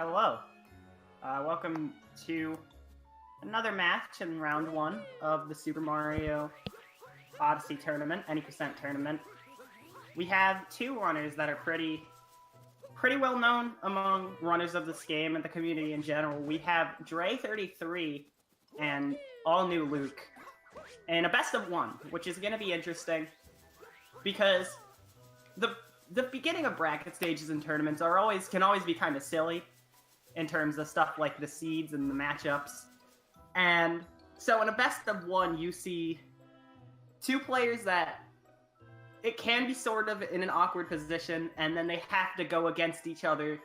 Hello. Welcome to another match in round one of the Super Mario Odyssey tournament, any percent tournament. We have two runners that are pretty well known among runners of this game and the community in general. We have Dray33 and allnewluke in a best of one, which is going to be interesting because the beginning of bracket stages in tournaments can always be kind of silly in terms of stuff like the seeds and the matchups. And so in a best of one, you see two players that it can be sort of in an awkward position, and then they have to go against each other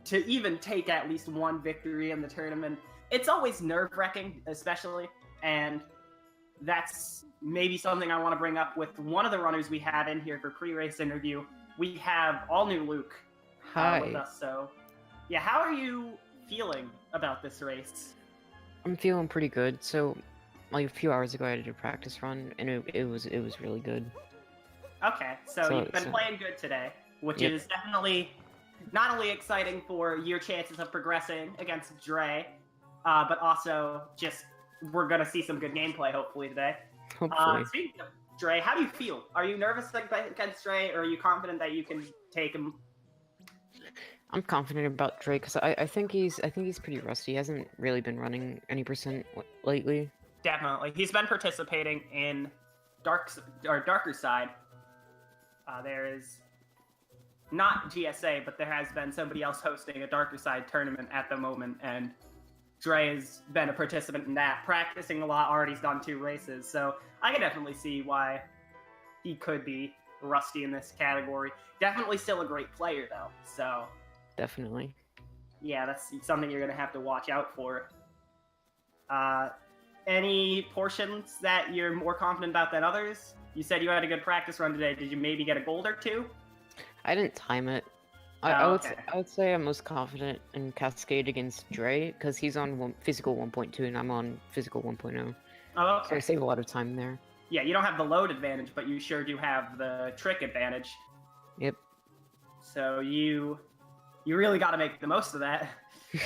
to even take at least one victory in the tournament. It's always nerve-wracking, especially, and that's maybe something I want to bring up with one of the runners we have in here for pre-race interview. We have allnewluke with us, so yeah, how are you feeling about this race? I'm feeling pretty good. So, like a few hours ago, I did a practice run, and it was really good. Okay, so you've been playing good today, which is definitely not only exciting for your chances of progressing against Dray, but also just we're gonna see some good gameplay hopefully today. Hopefully. Speaking of Dray, how do you feel? Are you nervous against Dray, or are you confident that you can take him? I'm confident about Dray because I think he's pretty rusty. He hasn't really been running any percent lately. Definitely, he's been participating in darker side. There is not GSA, but there has been somebody else hosting a darker side tournament at the moment, and Dray has been a participant in that, practicing a lot. Already done 2 races, so I can definitely see why he could be rusty in this category. Definitely still a great player though, so definitely. Yeah, that's something you're gonna have to watch out for. Any portions that you're more confident about than others? You said you had a good practice run today. Did you maybe get a gold or 2? I didn't time it. I would say I'm most confident in Cascade against Dray because he's on physical 1.2 and I'm on physical 1.0. Oh, okay. So I save a lot of time there. Yeah, you don't have the load advantage, but you sure do have the trick advantage. Yep. So you really got to make the most of that.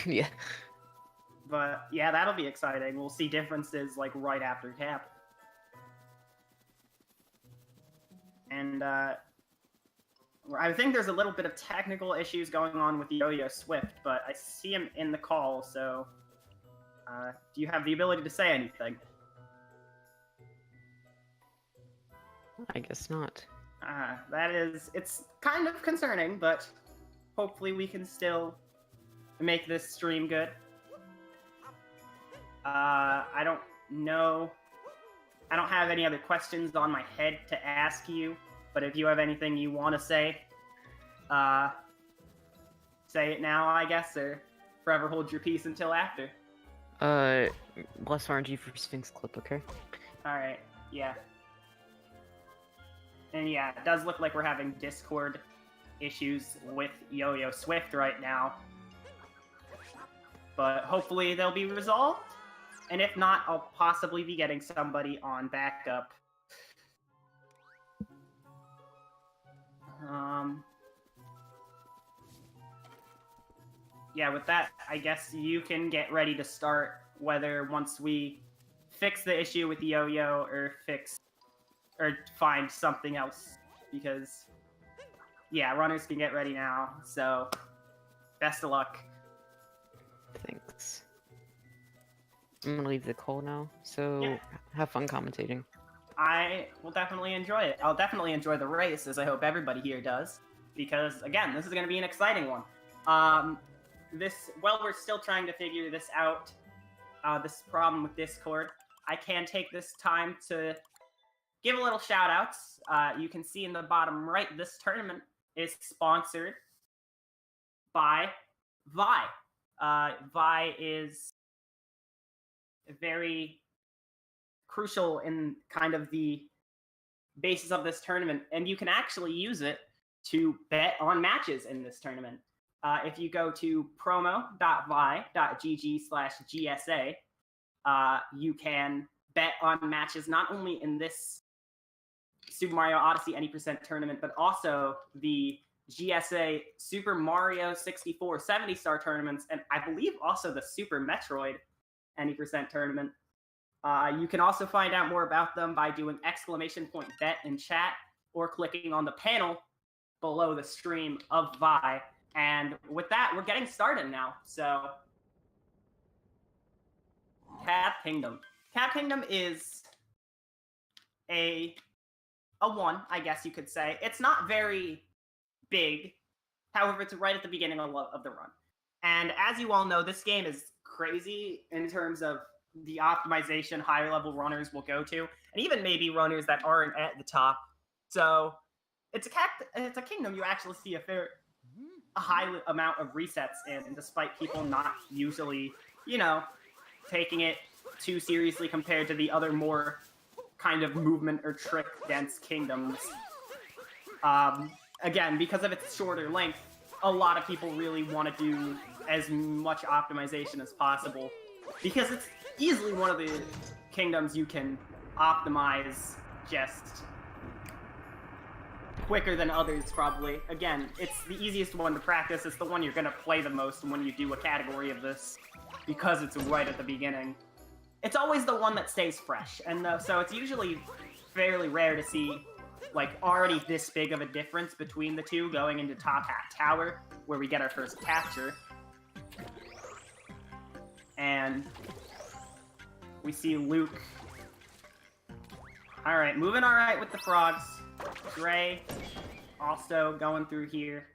Yeah. But yeah, that'll be exciting. We'll see differences like right after cap. And I think there's a little bit of technical issues going on with Yo-Yo Swift, but I see him in the call, so do you have the ability to say anything? I guess not. It's kind of concerning, but hopefully we can still make this stream good. I don't know. I don't have any other questions on my head to ask you, but if you have anything you want to say it now, I guess, or forever hold your peace until after. Bless RNG for Sphinx clip, okay? Alright, yeah. And yeah, it does look like we're having Discord issues with Yo-Yo Swift right now. But hopefully they'll be resolved. And if not, I'll possibly be getting somebody on backup. Yeah, with that, I guess you can get ready to start, whether once we fix the issue with the Yo-Yo or find something else, because yeah, runners can get ready now, so best of luck. Thanks. I'm gonna leave the call now, so yeah. Have fun commentating. I will definitely enjoy it. I'll definitely enjoy the race, as I hope everybody here does, because again, this is going to be an exciting one. We're still trying to figure this out, this problem with Discord. I can take this time to give a little shout outs. You can see in the bottom right, this tournament is sponsored by Vi. Vi is very crucial in kind of the basis of this tournament, and you can actually use it to bet on matches in this tournament. If you go to promo.vi.gg/GSA, you can bet on matches not only in this Super Mario Odyssey any percent tournament, but also the GSA Super Mario 64 70-star tournaments, and I believe also the Super Metroid any percent tournament. You can also find out more about them by doing !bet in chat or clicking on the panel below the stream of Vi. And with that, we're getting started now. So, Cap Kingdom. Cap Kingdom is a 1, I guess you could say. It's not very big. However, it's right at the beginning of the run. And as you all know, this game is crazy in terms of the optimization higher level runners will go to, and even maybe runners that aren't at the top. So it's a kingdom you actually see a high amount of resets in, despite people not usually, taking it too seriously compared to the other more kind of movement or trick dense kingdoms. Again, because of its shorter length, a lot of people really want to do as much optimization as possible, because it's easily one of the kingdoms you can optimize just quicker than others, probably. Again, it's the easiest one to practice. It's the one you're going to play the most when you do a category of this, because it's right at the beginning. It's always the one that stays fresh, and so it's usually fairly rare to see already this big of a difference between the two going into Top Hat Tower, where we get our first capture. And we see Luke. Alright, moving alright with the frogs. Dray also going through here.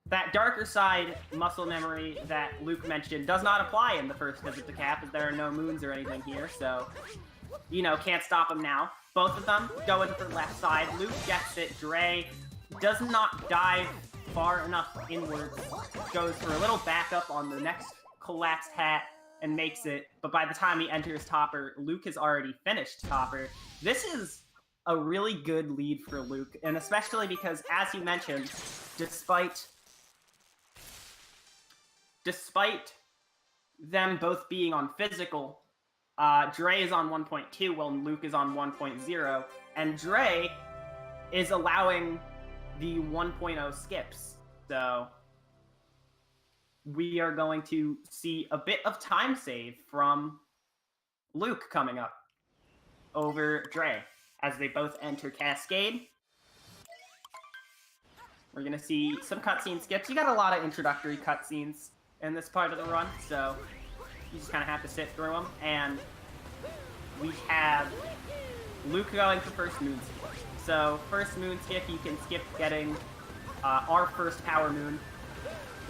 That darker side muscle memory that Luke mentioned does not apply in the first visit to Cap, as there are no moons or anything here, so, can't stop him now. Both of them going for left side. Luke gets it. Dray does not dive far enough inwards. Goes for a little backup on the next collapsed hat and makes it. But by the time he enters Topper, Luke has already finished Topper. This is a really good lead for Luke, and especially because, as you mentioned, despite them both being on physical, Dray is on 1.2 while Luke is on 1.0, and Dray is allowing the 1.0 skips. So we are going to see a bit of time save from Luke coming up over Dray as they both enter Cascade. We're going to see some cutscene skips. You got a lot of introductory cutscenes in this part of the run, so you just kind of have to sit through them. And we have Luke going for first moon skip. So first moon skip, you can skip getting our first power moon.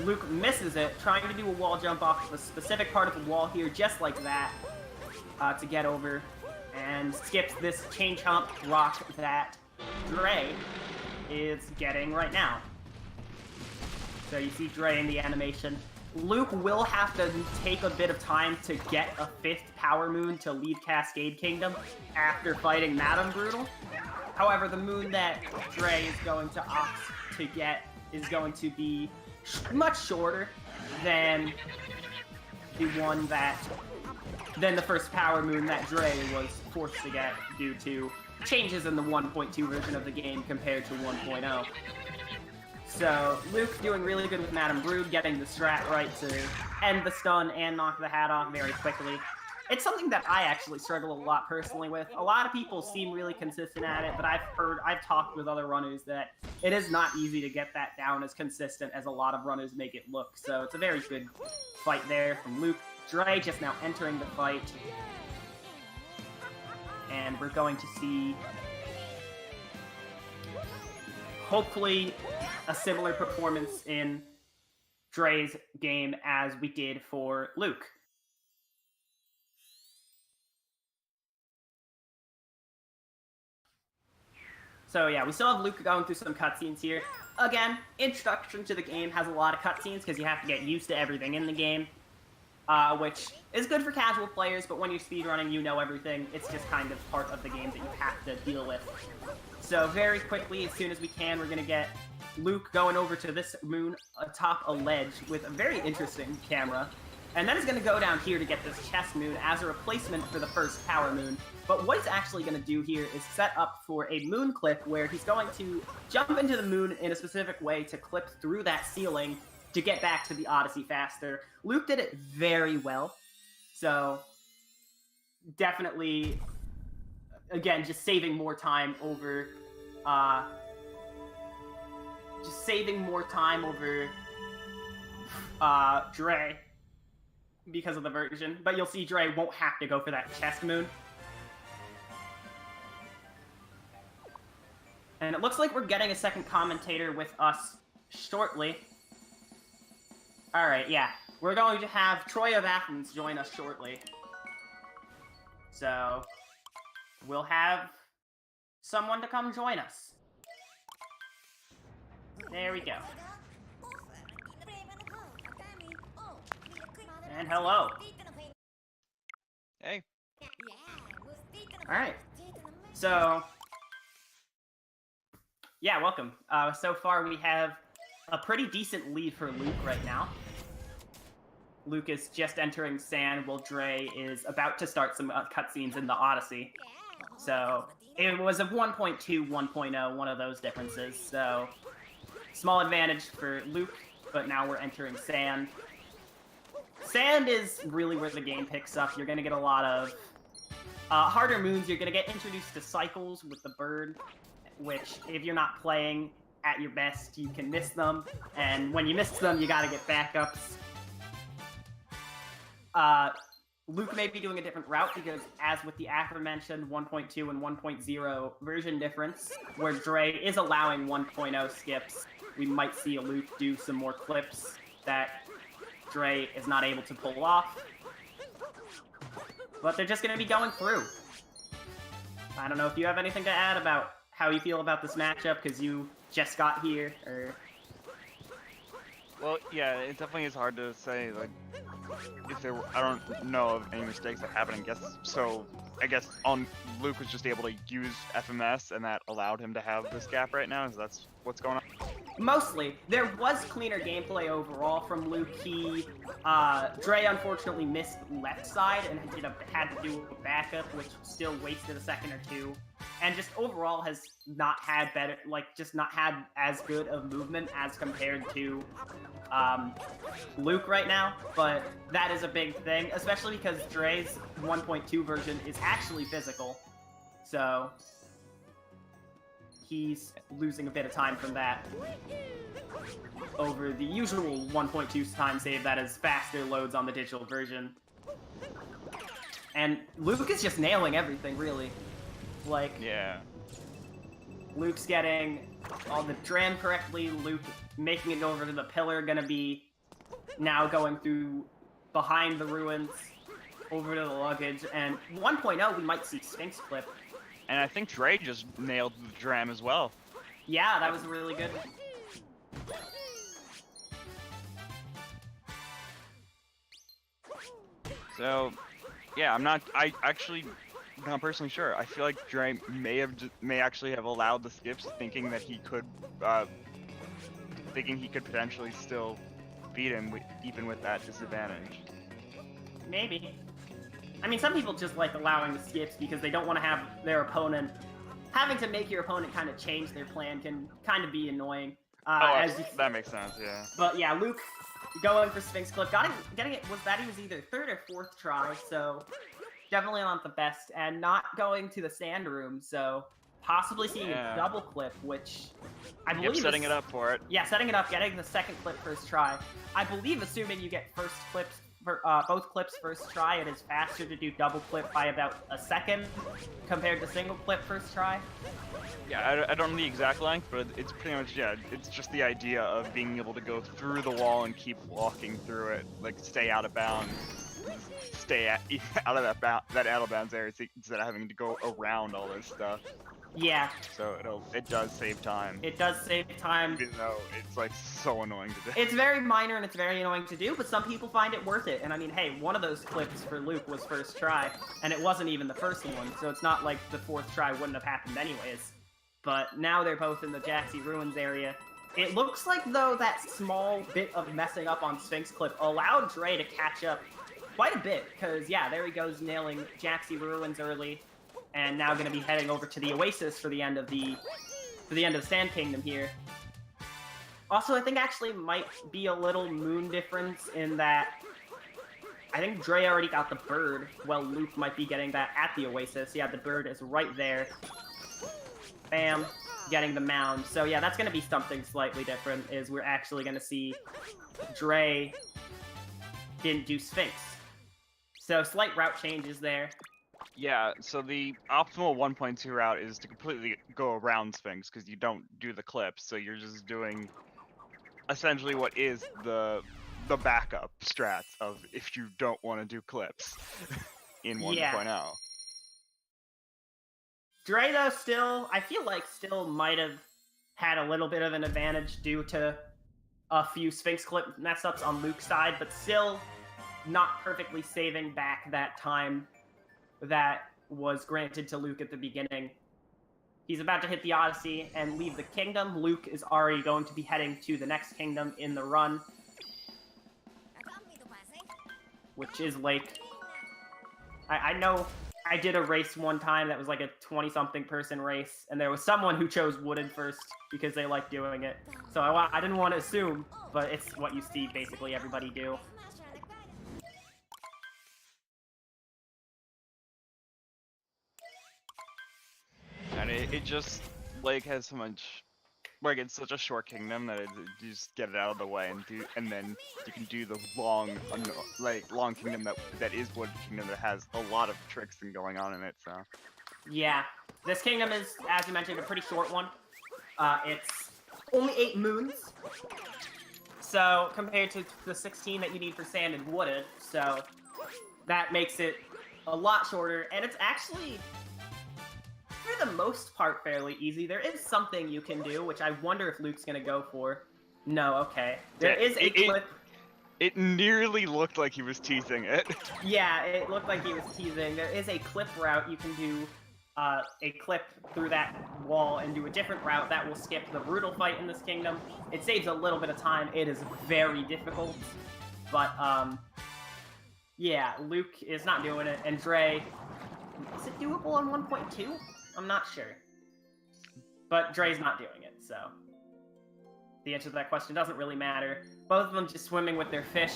Luke misses it, trying to do a wall jump off a specific part of the wall here, just like that, to get over, and skips this change hump rock that Dray is getting right now. So you see Dray in the animation. Luke will have to take a bit of time to get a 5th power moon to leave Cascade Kingdom after fighting Madame Brutal. However, the moon that Dray is going to opt to get is going to be much shorter than the first power moon that Dray was forced to get due to changes in the 1.2 version of the game compared to 1.0. So, Luke doing really good with Madame Brood, getting the strat right to end the stun and knock the hat off very quickly. It's something that I actually struggle a lot personally with. A lot of people seem really consistent at it, but I've talked with other runners that it is not easy to get that down as consistent as a lot of runners make it look. So it's a very good fight there from Luke. Dray just now entering the fight. And we're going to see, hopefully, a similar performance in Dray's game as we did for Luke. So yeah, we still have Luke going through some cutscenes here. Again, introduction to the game has a lot of cutscenes because you have to get used to everything in the game, which is good for casual players, but when you're speedrunning, you know everything. It's just kind of part of the game that you have to deal with. So very quickly, as soon as we can, we're going to get Luke going over to this moon atop a ledge with a very interesting camera. And then he's going to go down here to get this chest moon as a replacement for the first power moon. But what he's actually going to do here is set up for a moon clip where he's going to jump into the moon in a specific way to clip through that ceiling to get back to the Odyssey faster. Luke did it very well. So, definitely, again, just saving more time over... Dray. Because of the version. But you'll see Dray won't have to go for that chest moon. And it looks like we're getting a second commentator with us shortly. Alright, yeah. We're going to have Troy of Athens join us shortly. So, we'll have someone to come join us. There we go. And hello. Hey. Alright. So, yeah, welcome. So far we have a pretty decent lead for Luke right now. Luke is just entering Sand while Dray is about to start some cutscenes in the Odyssey. So, it was a 1.2, 1.0, one of those differences. So, small advantage for Luke, but now we're entering Sand. Sand is really where the game picks up. You're going to get a lot of harder moons. You're going to get introduced to cycles with the bird, which, if you're not playing at your best, you can miss them. And when you miss them, you got to get backups. Luke may be doing a different route because, as with the aforementioned 1.2 and 1.0 version difference, where Dray is allowing 1.0 skips, we might see a Luke do some more clips that Dray is not able to pull off. But they're just going to be going through. I don't know if you have anything to add about how you feel about this matchup, because you just got here, or... Well, yeah, it definitely is hard to say, like, if there were, I don't know of any mistakes that happened, I guess Luke was just able to use FMS, and that allowed him to have this gap right now, is that's what's going on? Mostly. There was cleaner gameplay overall from Luke. Dray unfortunately missed left side and had to do a backup, which still wasted a second or two. And just overall has not had not had as good of movement as compared to Luke right now. But that is a big thing, especially because Dray's 1.2 version is actually physical. So he's losing a bit of time from that over the usual 1.2 time save that is faster loads on the digital version. And Luke is just nailing everything, really. Like, yeah. Luke's getting all the Dram correctly, Luke making it over to the pillar, gonna be now going through behind the ruins, over to the luggage, and 1.0 we might see Sphinx Clip. And I think Dray just nailed the Dram as well. Yeah, that was really good. So, yeah, I'm not personally sure. I feel like Dray may actually have allowed the skips, thinking that he could potentially still beat him even with that disadvantage. Maybe. I mean, some people just like allowing the skips because they don't want to have their opponent... Having to make your opponent kind of change their plan can kind of be annoying. That makes sense, yeah. But yeah, Luke going for Sphinx Clip, getting it, he was either third or fourth try, so definitely not the best, and not going to the sand room, so possibly seeing a double clip, which I believe setting it up for it. Yeah, setting it up, getting the second clip first try. I believe assuming you get first clips, both clips first try, it is faster to do double clip by about a second compared to single clip first try. Yeah, I don't know the exact length, but it's pretty much, yeah, it's just the idea of being able to go through the wall and keep walking through it, like stay out of bounds, out of that out of bounds area instead of having to go around all this stuff. Yeah. So it does save time. It does save time. Even though it's like so annoying to do. It's very minor and it's very annoying to do, but some people find it worth it. And I mean, hey, one of those clips for Luke was first try, and it wasn't even the first one, so it's not like the fourth try wouldn't have happened anyways. But now they're both in the Jaxi Ruins area. It looks like, though, that small bit of messing up on Sphinx Clip allowed Dray to catch up quite a bit, because, yeah, there he goes nailing Jaxie Ruins early, and now going to be heading over to the Oasis for the end of Sand Kingdom here. Also, I think actually might be a little moon difference in that I think Dray already got the bird, while Luke might be getting that at the Oasis. Yeah, the bird is right there. Bam. Getting the mound. So yeah, that's going to be something slightly different, is we're actually going to see Dray didn't do Sphinx. So slight route changes there. Yeah, so the optimal 1.2 route is to completely go around Sphinx, because you don't do the clips, so you're just doing essentially what is the backup strats of if you don't want to do clips in 1.0. Yeah. Dray, though, still, I feel like still might have had a little bit of an advantage due to a few Sphinx Clip mess-ups on Luke's side, but still not perfectly saving back that time that was granted to Luke at the beginning. He's about to hit the Odyssey and leave the kingdom. Luke is already going to be heading to the next kingdom in the run, which is Lake. I know I did a race one time that was like a 20-something person race, and there was someone who chose Wooded first because they like doing it. So I didn't want to assume, but it's what you see basically everybody do. And it just, Lake has so much, like, it's such a short kingdom that you just get it out of the way and then you can do the long kingdom that is Wood Kingdom that has a lot of tricks and going on in it, so. Yeah. This kingdom is, as you mentioned, a pretty short one. It's only 8 moons. So, compared to the 16 that you need for Sand and Wooded, so that makes it a lot shorter, and it's actually, for the most part, fairly easy. There is something you can do, which I wonder if Luke's gonna go for. No, okay. There is a clip. It nearly looked like he was teasing it. Yeah, it looked like he was teasing. There is a clip route. You can do a clip through that wall and do a different route that will skip the brutal fight in this kingdom. It saves a little bit of time. It is very difficult, but yeah, Luke is not doing it, and Dray, is it doable on 1.2? I'm not sure, but Dray's not doing it, so the answer to that question doesn't really matter. Both of them just swimming with their fish,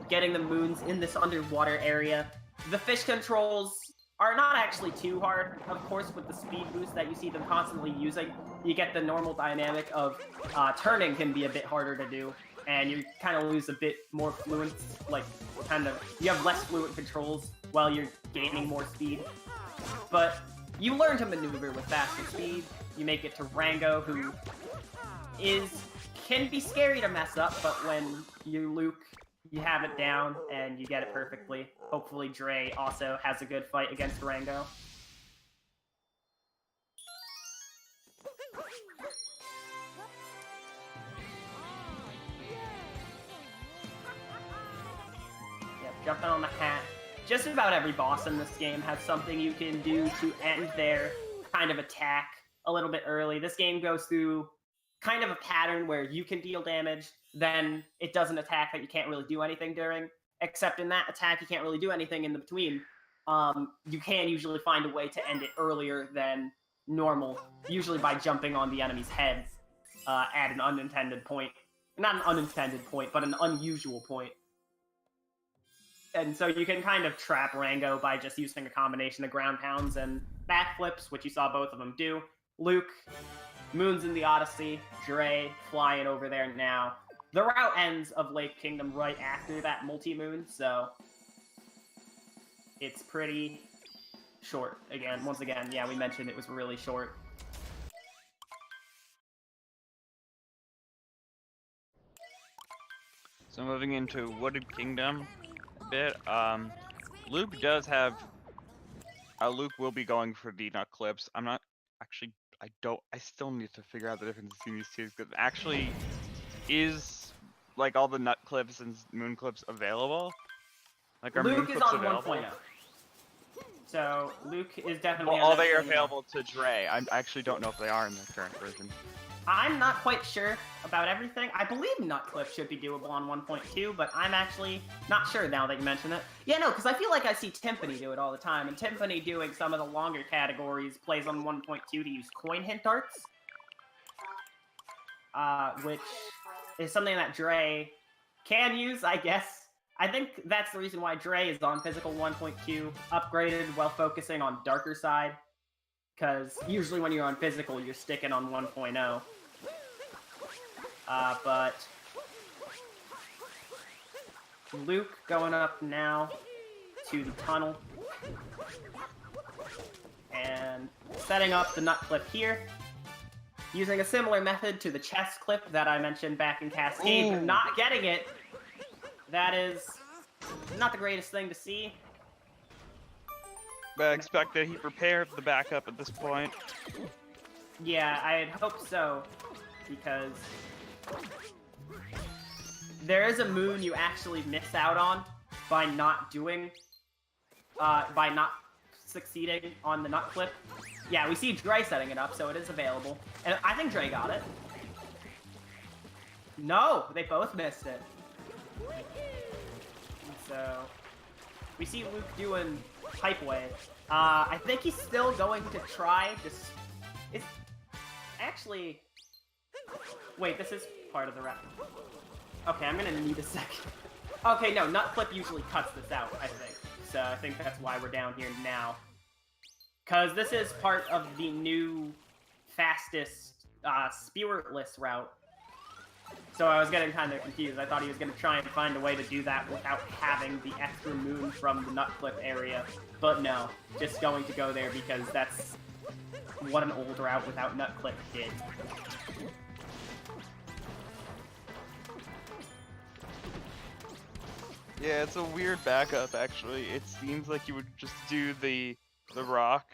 getting the moons in this underwater area. The fish controls are not actually too hard, of course, with the speed boost that you see them constantly using. You get the normal dynamic of turning can be a bit harder to do, and you kind of lose a bit more fluence, like, you have less fluent controls while you're gaining more speed. But you learn to maneuver with faster speed. You make it to Rango, who can be scary to mess up, but when you Luke, you have it down and you get it perfectly. Hopefully Dray also has a good fight against Rango. Yep, jumping on the hat. Just about every boss in this game has something you can do to end their kind of attack a little bit early. This game goes through kind of a pattern where you can deal damage, then it does an attack that you can't really do anything during, except in that attack you can't really do anything in the between. You can usually find a way to end it earlier than normal, usually by jumping on the enemy's head at an unintended point. Not an unintended point, but an unusual point. And so you can kind of trap Rango by just using a combination of ground pounds and backflips, which you saw both of them do. Luke, Moon's in the Odyssey, Dray flying over there now. The route ends of Lake Kingdom right after that multi-moon, so it's pretty short. Once again, yeah, we mentioned it was really short. So moving into Wooded Kingdom a bit, Luke does have, Luke will be going for the nut clips. I'm not, actually, I still need to figure out the difference between these two, because actually is, like, all the nut clips and moon clips available? Like, are Luke moon is clips on available? 1.0. So, Luke is definitely Well, on they are 1.0. available to Dray. I actually don't know if they are in the current version. I'm not quite sure about everything. I believe Nutclip should be doable on 1.2, but I'm actually not sure now that you mention it. Yeah, no, because I feel like I see Timpani do it all the time, and Timpani doing some of the longer categories plays on 1.2 to use coin hint darts, which is something that Dray can use, I guess. I think that's the reason why Dray is on physical 1.2, upgraded while focusing on darker side, because usually when you're on physical, you're sticking on 1.0. But Luke going up now to the tunnel and setting up the nut clip here, using a similar method to the chest clip that I mentioned back in Cascade, but not getting it. That is not the greatest thing to see. But I expect that he prepared the backup at this point. Yeah, I'd hope so, because there is a moon you actually miss out on by not succeeding on the nut clip. Yeah, we see Dray setting it up, so it is available. And I think Dray got it. No, they both missed it. So, we see Luke doing Pipe Wave. I think he's still going to try this. Actually, wait, this is part of the rep. Okay, I'm gonna need a second. Okay, no, Nut Clip usually cuts this out, I think. So I think that's why we're down here now. Because this is part of the new, fastest, spiritless route. So I was getting kind of confused. I thought he was going to try and find a way to do that without having the extra moon from the Nut Clip area. But no, just going to go there because that's what an old route without Nut Clip did. Yeah, it's a weird backup, actually. It seems like you would just do the rock,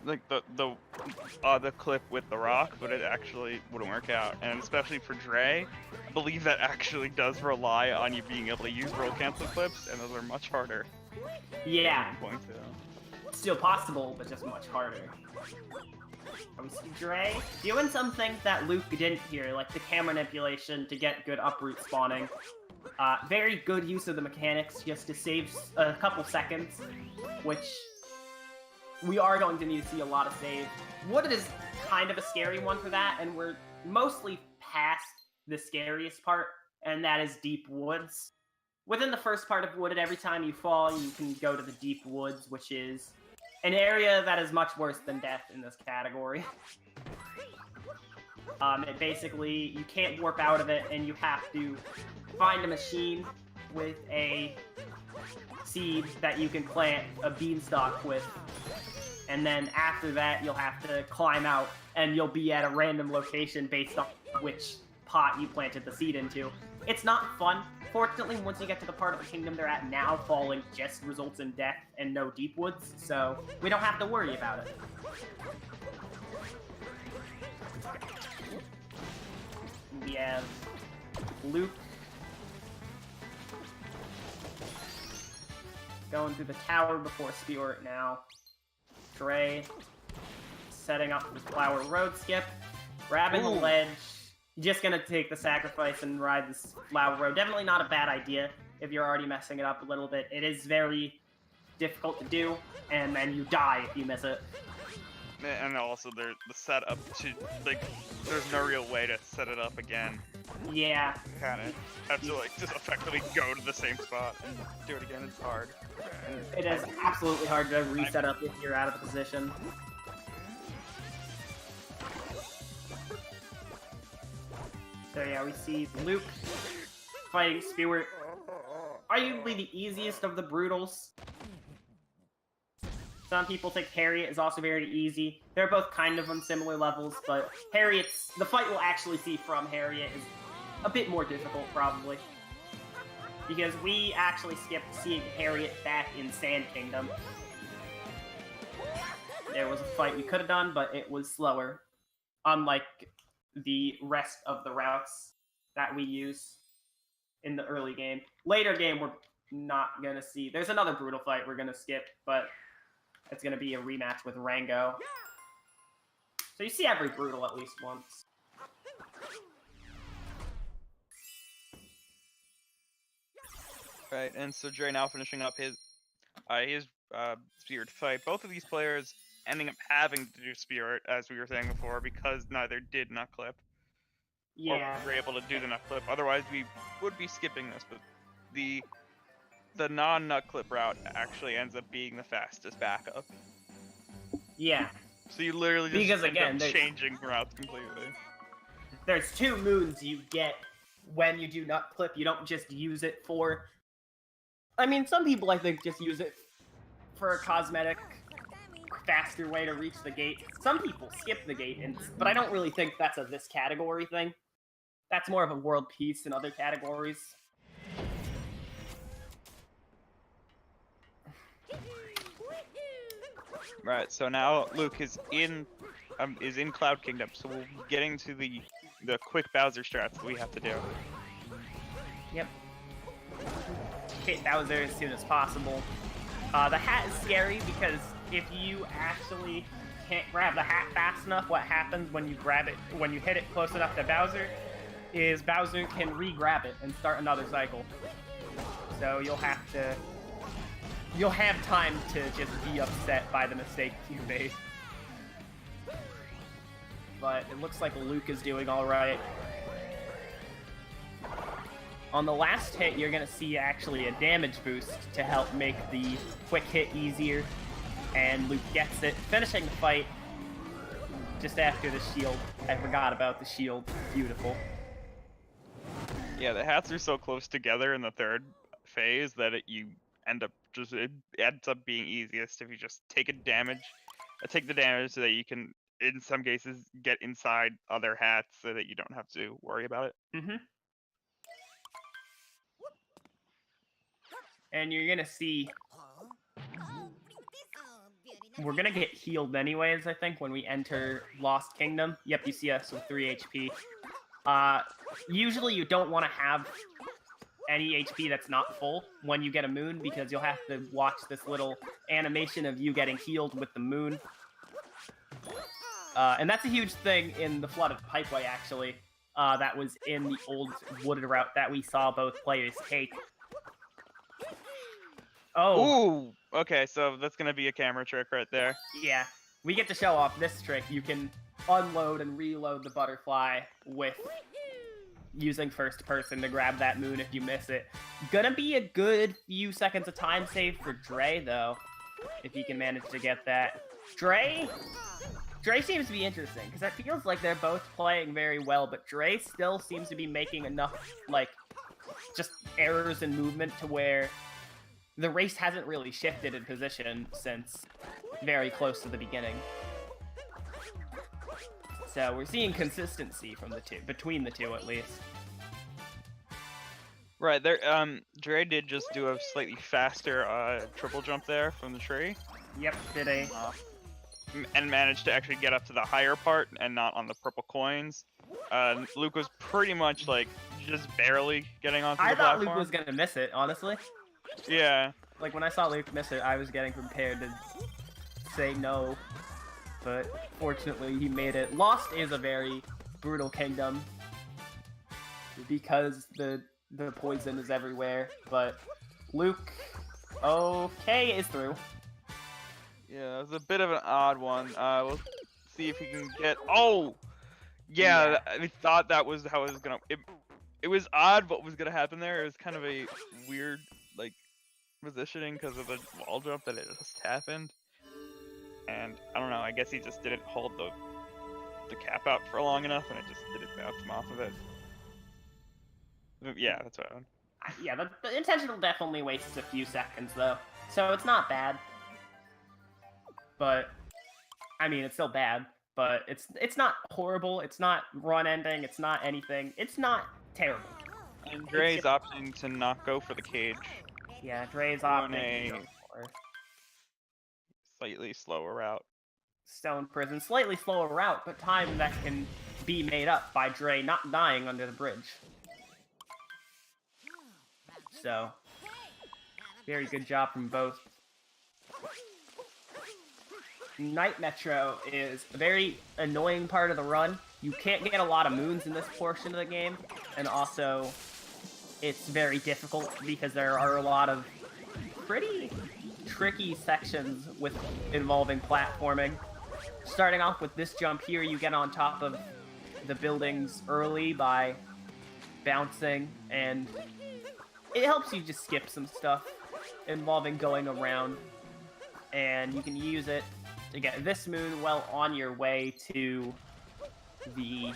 like the clip with the rock, but it actually wouldn't work out. And especially for Dray, I believe that actually does rely on you being able to use roll cancel clips, and those are much harder. Yeah. Still possible, but just much harder. We see Dray doing some things that Luke didn't here, like the camera manipulation to get good uproot spawning. Very good use of the mechanics just to save a couple seconds, which we are going to need to see a lot of save. Wooded is kind of a scary one for that, and we're mostly past the scariest part, and that is Deep Woods. Within the first part of Wooded, every time you fall, you can go to the Deep Woods, which is an area that is much worse than death in this category. It basically, you can't warp out of it, and you have to find a machine with a seed that you can plant a beanstalk with. And then after that, you'll have to climb out, and you'll be at a random location based on which pot you planted the seed into. It's not fun. Fortunately, once you get to the part of the kingdom they're at now, falling just results in death and no Deep Woods, so we don't have to worry about it. We have Luke going through the tower before Spirit now. Dray setting up the Flower Road skip, grabbing the ledge, just gonna take the sacrifice and ride this Flower Road. Definitely not a bad idea if you're already messing it up a little bit. It is very difficult to do, and then you die if you miss it. And also, the setup to, like, there's no real way to set it up again. Yeah. Kind of have to, like, just effectively go to the same spot and do it again. It's hard. It is absolutely hard to reset up if you're out of position. So yeah, we see Luke fighting Spirit. Arguably the easiest of the Brutals. Some people think Harriet is also very easy. They're both kind of on similar levels, but the fight we'll actually see from Harriet is a bit more difficult, probably. Because we actually skipped seeing Harriet back in Sand Kingdom. There was a fight we could have done, but it was slower. Unlike the rest of the routes that we use in the early game. Later game, we're not going to see. There's another brutal fight we're going to skip, but it's going to be a rematch with Rango. So you see every brutal at least once. Right, and so Dray now finishing up his Spirit fight. Both of these players ending up having to do Spirit, as we were saying before, because neither did Nut Clip. Yeah. Or were able to do the Nut Clip. Otherwise, we would be skipping this, but the non-Nut Clip route actually ends up being the fastest backup. Yeah. So you literally just Because, end again, up changing routes completely. There's 2 moons you get when you do Nut Clip. You don't just use it for... I mean, some people, I think, just use it for a cosmetic, faster way to reach the gate. Some people skip the gate, but I don't really think that's a this category thing. That's more of a world peace in other categories. Right, so now Luke is in Cloud Kingdom, so we'll be getting to the quick Bowser strats that we have to do. Yep. Hit Bowser as soon as possible. The hat is scary because if you actually can't grab the hat fast enough, what happens when you grab it, when you hit it close enough to Bowser, is Bowser can re-grab it and start another cycle. So you'll have time to just be upset by the mistake you made. But it looks like Luke is doing alright. On the last hit, you're going to see actually a damage boost to help make the quick hit easier. And Luke gets it, finishing the fight just after the shield. I forgot about the shield. Beautiful. Yeah, the hats are so close together in the third phase that it ends up being easiest if you just take the damage so that you can, in some cases, get inside other hats so that you don't have to worry about it. Mm-hmm. And you're gonna see we're gonna get healed anyways, I think, when we enter Lost Kingdom. Yep, you see us with 3 HP. Usually you don't want to have any HP that's not full when you get a moon, because you'll have to watch this little animation of you getting healed with the moon. And that's a huge thing in the Flooded Pipeway, actually. That was in the old wooded route that we saw both players take. Oh. Ooh! Okay, so that's gonna be a camera trick right there. Yeah. We get to show off this trick. You can unload and reload the butterfly with using first person to grab that moon if you miss it. Gonna be a good few seconds of time save for Dray, though, if he can manage to get that. Dray seems to be interesting, because it feels like they're both playing very well, but Dray still seems to be making enough, like, just errors in movement to where the race hasn't really shifted in position since very close to the beginning. So we're seeing consistency from the two, between the two at least. Right, there, Dray did just do a slightly faster triple jump there from the tree. Yep, did a... and managed to actually get up to the higher part and not on the purple coins. Luke was pretty much, like, just barely getting onto the platform. I thought Luke was gonna miss it, honestly. Yeah. Like, when I saw Luke miss it, I was getting prepared to say no. But, fortunately, he made it. Lost is a very brutal kingdom, because the poison is everywhere, but Luke, okay, is through. Yeah, it was a bit of an odd one. We'll see if he can get... Oh! Yeah, I thought that was how it was gonna... It was odd what was gonna happen there. It was kind of a weird, like, positioning because of the wall jump that it just happened. And, I don't know, I guess he just didn't hold the cap out for long enough, and it just didn't bounce him off of it. Yeah, that's what happened. Yeah, the intentional definitely wastes a few seconds, though. So it's not bad. But, I mean, it's still bad. But it's not horrible, it's not run-ending, it's not anything. It's not terrible. And Dray's opting to not go for the cage. Yeah, Dray's opting to go for slightly slower route. Stone Prison. Slightly slower route, but time that can be made up by Dray not dying under the bridge. So, very good job from both. Night Metro is a very annoying part of the run. You can't get a lot of moons in this portion of the game, and also it's very difficult because there are a lot of pretty tricky sections with involving platforming. Starting off with this jump here, you get on top of the buildings early by bouncing, and it helps you just skip some stuff involving going around, and you can use it to get this moon well on your way to the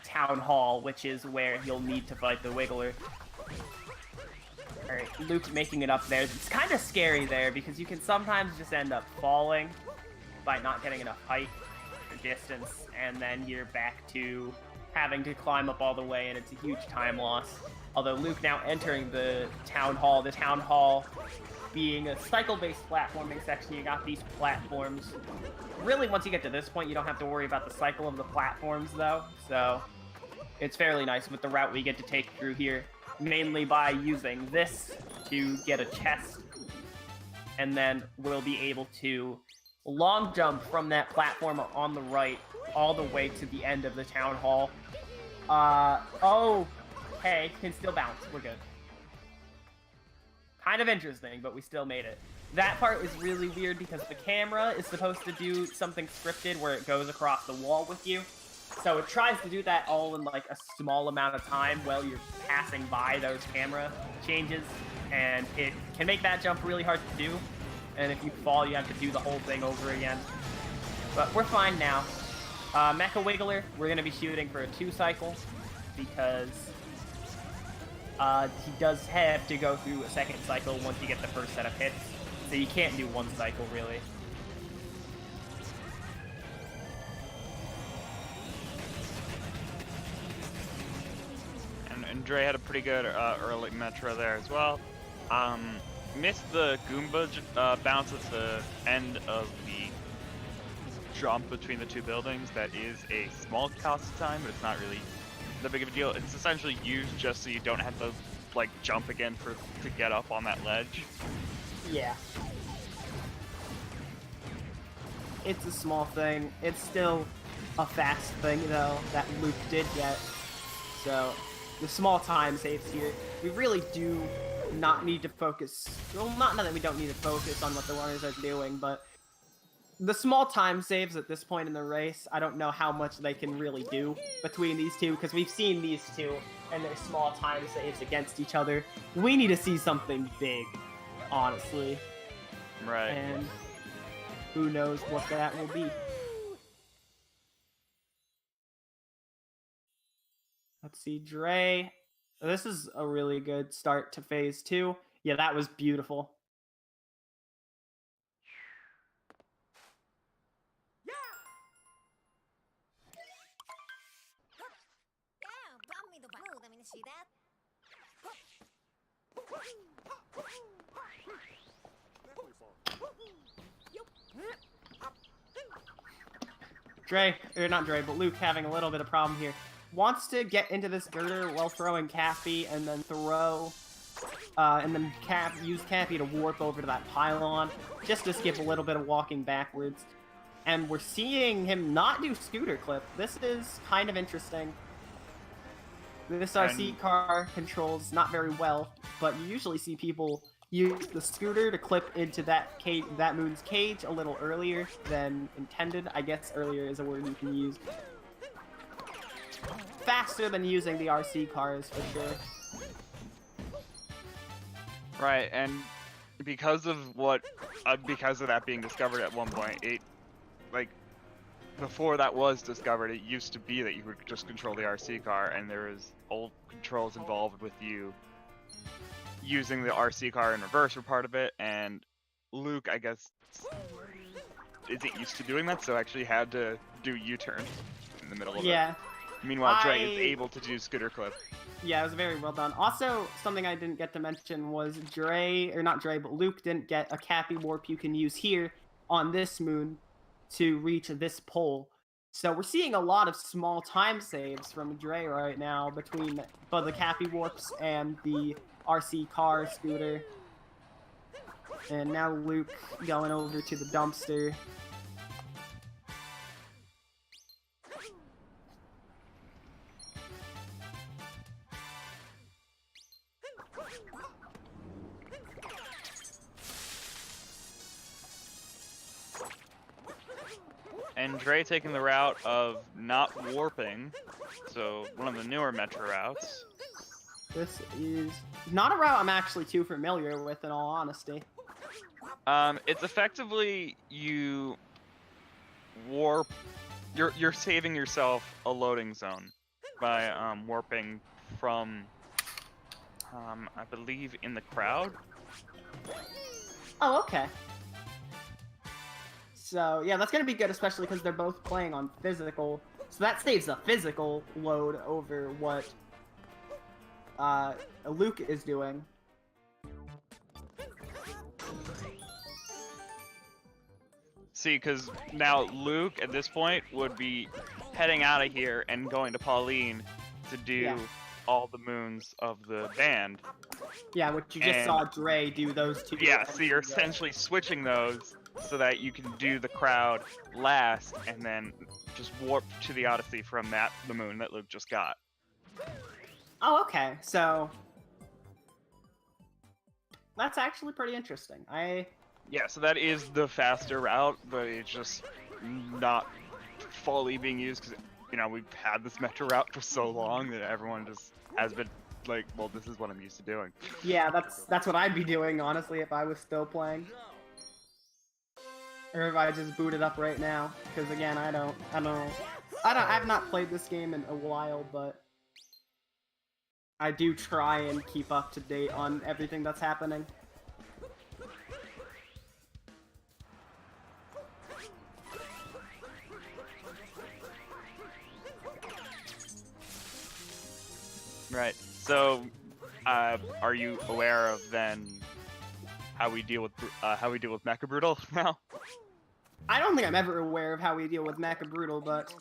town hall, which is where you'll need to fight the Wiggler. Alright, Luke making it up there. It's kind of scary there because you can sometimes just end up falling by not getting enough height or distance, and then you're back to having to climb up all the way, and it's a huge time loss. Although Luke now entering the town hall being a cycle-based platforming section, you got these platforms. Really, once you get to this point, you don't have to worry about the cycle of the platforms, though, so it's fairly nice with the route we get to take through here, mainly by using this to get a chest, and then we'll be able to long jump from that platform on the right all the way to the end of the town hall. Okay, can still bounce, we're good. Kind of interesting, but we still made it. That part is really weird because the camera is supposed to do something scripted where it goes across the wall with you. So it tries to do that all in like a small amount of time while you're passing by those camera changes, and it can make that jump really hard to do. And if you fall, you have to do the whole thing over again. But we're fine now. Mecha Wiggler, we're going to be shooting for a 2-cycle because he does have to go through a second cycle once you get the first set of hits. So you can't do 1 cycle, really. And Dre had a pretty good early Metro there as well. Missed the Goomba bounce at the end of the jump between the 2 buildings. That is a small cost of time, but it's not really that big of a deal. It's essentially used just so you don't have to like jump again to get up on that ledge. Yeah. It's a small thing. It's still a fast thing, though, that Luke did get. So, the small time saves here. We really do not need to focus. Well, not that we don't need to focus on what the runners are doing, but the small time saves at this point in the race, I don't know how much they can really do between these two, because we've seen these two and their small time saves against each other. We need to see something big, honestly. Right. And who knows what that will be. Let's see, Dre. This is a really good start to phase 2. Yeah, that was beautiful. Not Dre, but Luke having a little bit of problem here. Wants to get into this girder while throwing Cappy, and then use Cappy to warp over to that pylon, just to skip a little bit of walking backwards. And we're seeing him not do scooter clip. This is kind of interesting. This RC car controls not very well, but you usually see people use the scooter to clip into that moon's cage a little earlier than intended. I guess earlier is a word you can use. Faster than using the RC cars, for sure. Right, and because of that being discovered at one point, before that was discovered, it used to be that you would just control the RC car, and there was old controls involved with you using the RC car in reverse for part of it, and Luke, I guess, isn't used to doing that, so actually had to do U-turn in the middle of it. Meanwhile, Dre is able to do scooter clip. Yeah, it was very well done. Also, something I didn't get to mention was Luke didn't get a Cappy warp you can use here on this moon to reach this pole. So we're seeing a lot of small time saves from Dre right now between both the Cappy warps and the RC car scooter. And now Luke going over to the dumpster. And Dray taking the route of not warping, so one of the newer Metro routes. This is not a route I'm actually too familiar with, in all honesty. It's effectively you warp. You're saving yourself a loading zone by warping from, I believe, in the crowd. Oh, okay. So, yeah, that's going to be good, especially because they're both playing on physical. So that saves a physical load over what Luke is doing. See, because now Luke, at this point, would be heading out of here and going to Pauline to do all the moons of the band. Yeah, which you just saw Dray do those two. Yeah, so you're essentially switching those so that you can do the crowd last and then just warp to the Odyssey from the moon that Luke just got. Oh, okay. So that's actually pretty interesting. Yeah, so that is the faster route, but it's just not fully being used because, you know, we've had this Metro route for so long that everyone just has been like, well, this is what I'm used to doing. Yeah, that's what I'd be doing, honestly, if I was still playing. Or if I just booted up right now, because again, I've not played this game in a while, but I do try and keep up to date on everything that's happening. Right. So, are you aware of then how we deal with Mecha Brutal now? I don't think I'm ever aware of how we deal with Mecha Brutal, but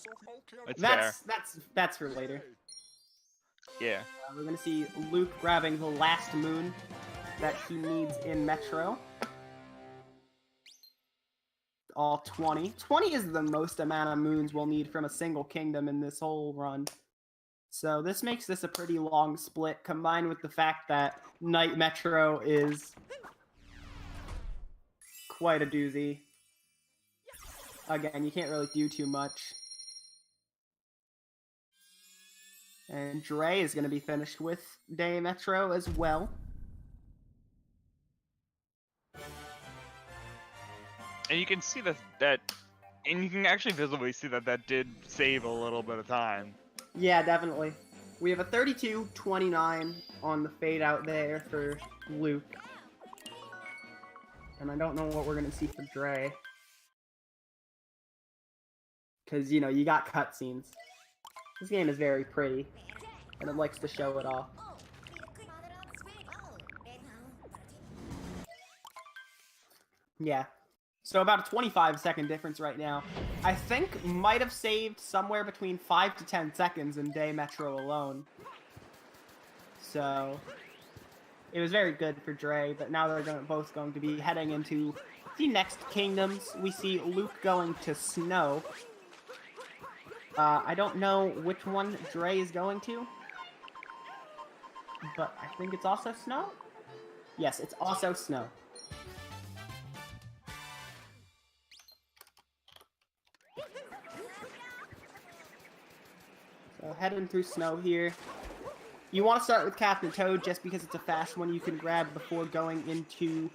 that's for later. Yeah. We're gonna see Luke grabbing the last moon that he needs in Metro. All 20. 20 is the most amount of moons we'll need from a single kingdom in this whole run. So this makes this a pretty long split, combined with the fact that Night Metro is quite a doozy. Again, you can't really do too much. And Dray is going to be finished with Day Metro as well. And you can see and you can actually visibly see that did save a little bit of time. Yeah, definitely. We have a 32-29 on the fade out there for Luke. And I don't know what we're going to see for Dray. Because, you know, you got cutscenes. This game is very pretty, and it likes to show it off. Yeah. So about a 25-second difference right now. I think might have saved somewhere between 5 to 10 seconds in Day Metro alone. So it was very good for Dray, but now they're both going to be heading into the next kingdoms. We see Luke going to Snow. I don't know which one Dray is going to, but I think it's also Snow? Yes, it's also Snow. So heading through Snow here. You want to start with Captain Toad just because it's a fast one you can grab before going into,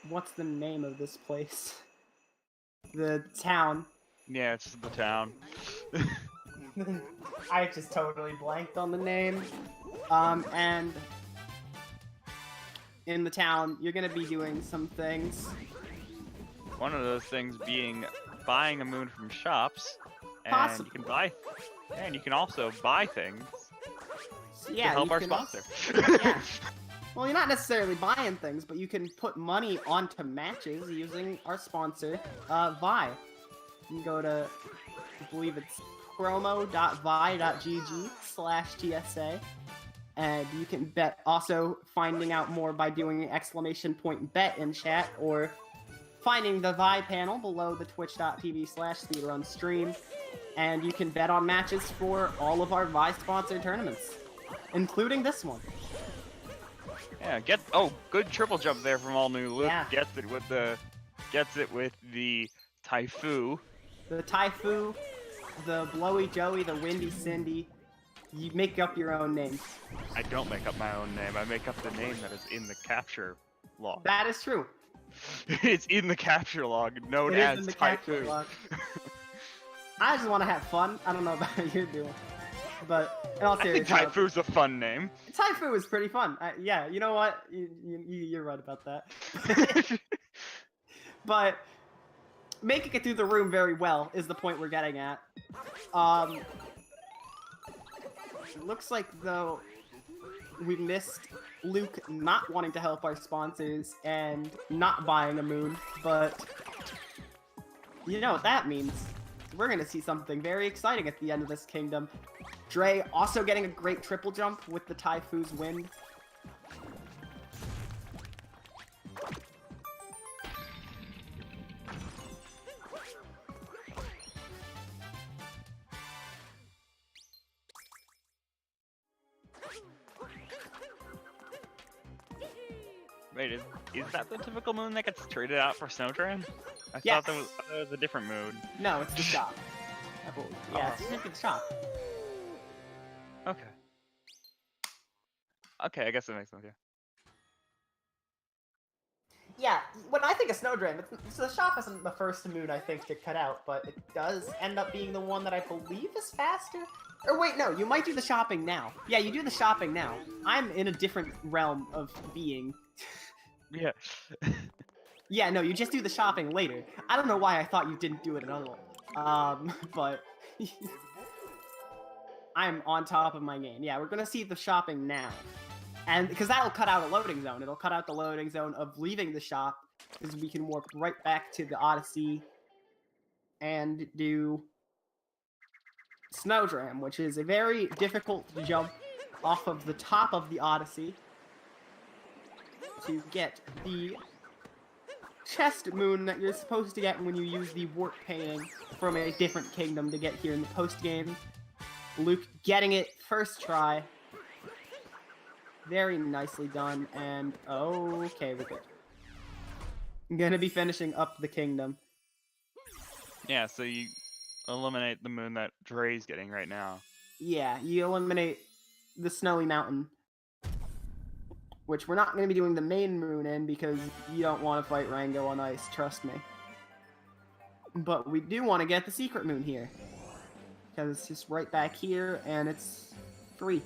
what's the name of this place? The town. Yeah, it's the town. I just totally blanked on the name. And in the town, you're gonna be doing some things. One of those things being buying a moon from shops, and Possibly. you can buy, and you can also buy things So, yeah, to help you our can sponsor. Yeah. Well, you're not necessarily buying things, but you can put money onto matches using our sponsor, Vi. You can go to, I believe it's promo.vi.gg/TSA, and you can bet. Also, finding out more by doing !bet in chat, or finding the Vi panel below the twitch.tv/speedrun stream, and you can bet on matches for all of our Vi sponsored tournaments, including this one. Yeah, good triple jump there from All New Luke. Yeah. Gets it with the Taifu. The Taifu, the Blowy Joey, the Windy Cindy. You make up your own names. I don't make up my own name. I make up the name that is in the capture log. That is true. It's in the capture log, known It is as in the capture Taifu. log. I just want to have fun. I don't know about how you're doing, but in all I think seriousness, Taifu's a fun name. Taifu is pretty fun. Yeah, you know what? You're right about that. But making it through the room very well is the point we're getting at. It looks like, though, we missed Luke not wanting to help our sponsors and not buying a moon, but you know what that means. We're going to see something very exciting at the end of this kingdom. Dray also getting a great triple jump with the Taifu's wind. Wait, is that the typical moon that gets traded out for Snowdram? I Yes. thought that was a different moon. No, it's the shop. Yeah, it's simply the shop. Okay. Okay, I guess that makes sense, yeah. Yeah, when I think of Snowdram, the shop isn't the first moon I think to cut out, but it does end up being the one that I believe is faster. Or wait, no, you might do the shopping now. Yeah, you do the shopping now. I'm in a different realm of being. Yeah. Yeah, no, you just do the shopping later. I don't know why I thought you didn't do it at all. But I'm on top of my game. Yeah, we're gonna see the shopping now. And because that'll cut out a loading zone. It'll cut out the loading zone of leaving the shop, because we can warp right back to the Odyssey and do Snowdram, which is a very difficult jump off of the top of the Odyssey to get the chest moon that you're supposed to get when you use the warp painting from a different kingdom to get here in the post game. Luke getting it first try. Very nicely done, and okay, we're good. I'm gonna be finishing up the kingdom. Yeah, so you eliminate the moon that Dray's getting right now. Yeah, you eliminate the snowy mountain, which we're not going to be doing the main moon in because you don't want to fight Rango on ice, trust me. But we do want to get the secret moon here, because it's just right back here, and it's free,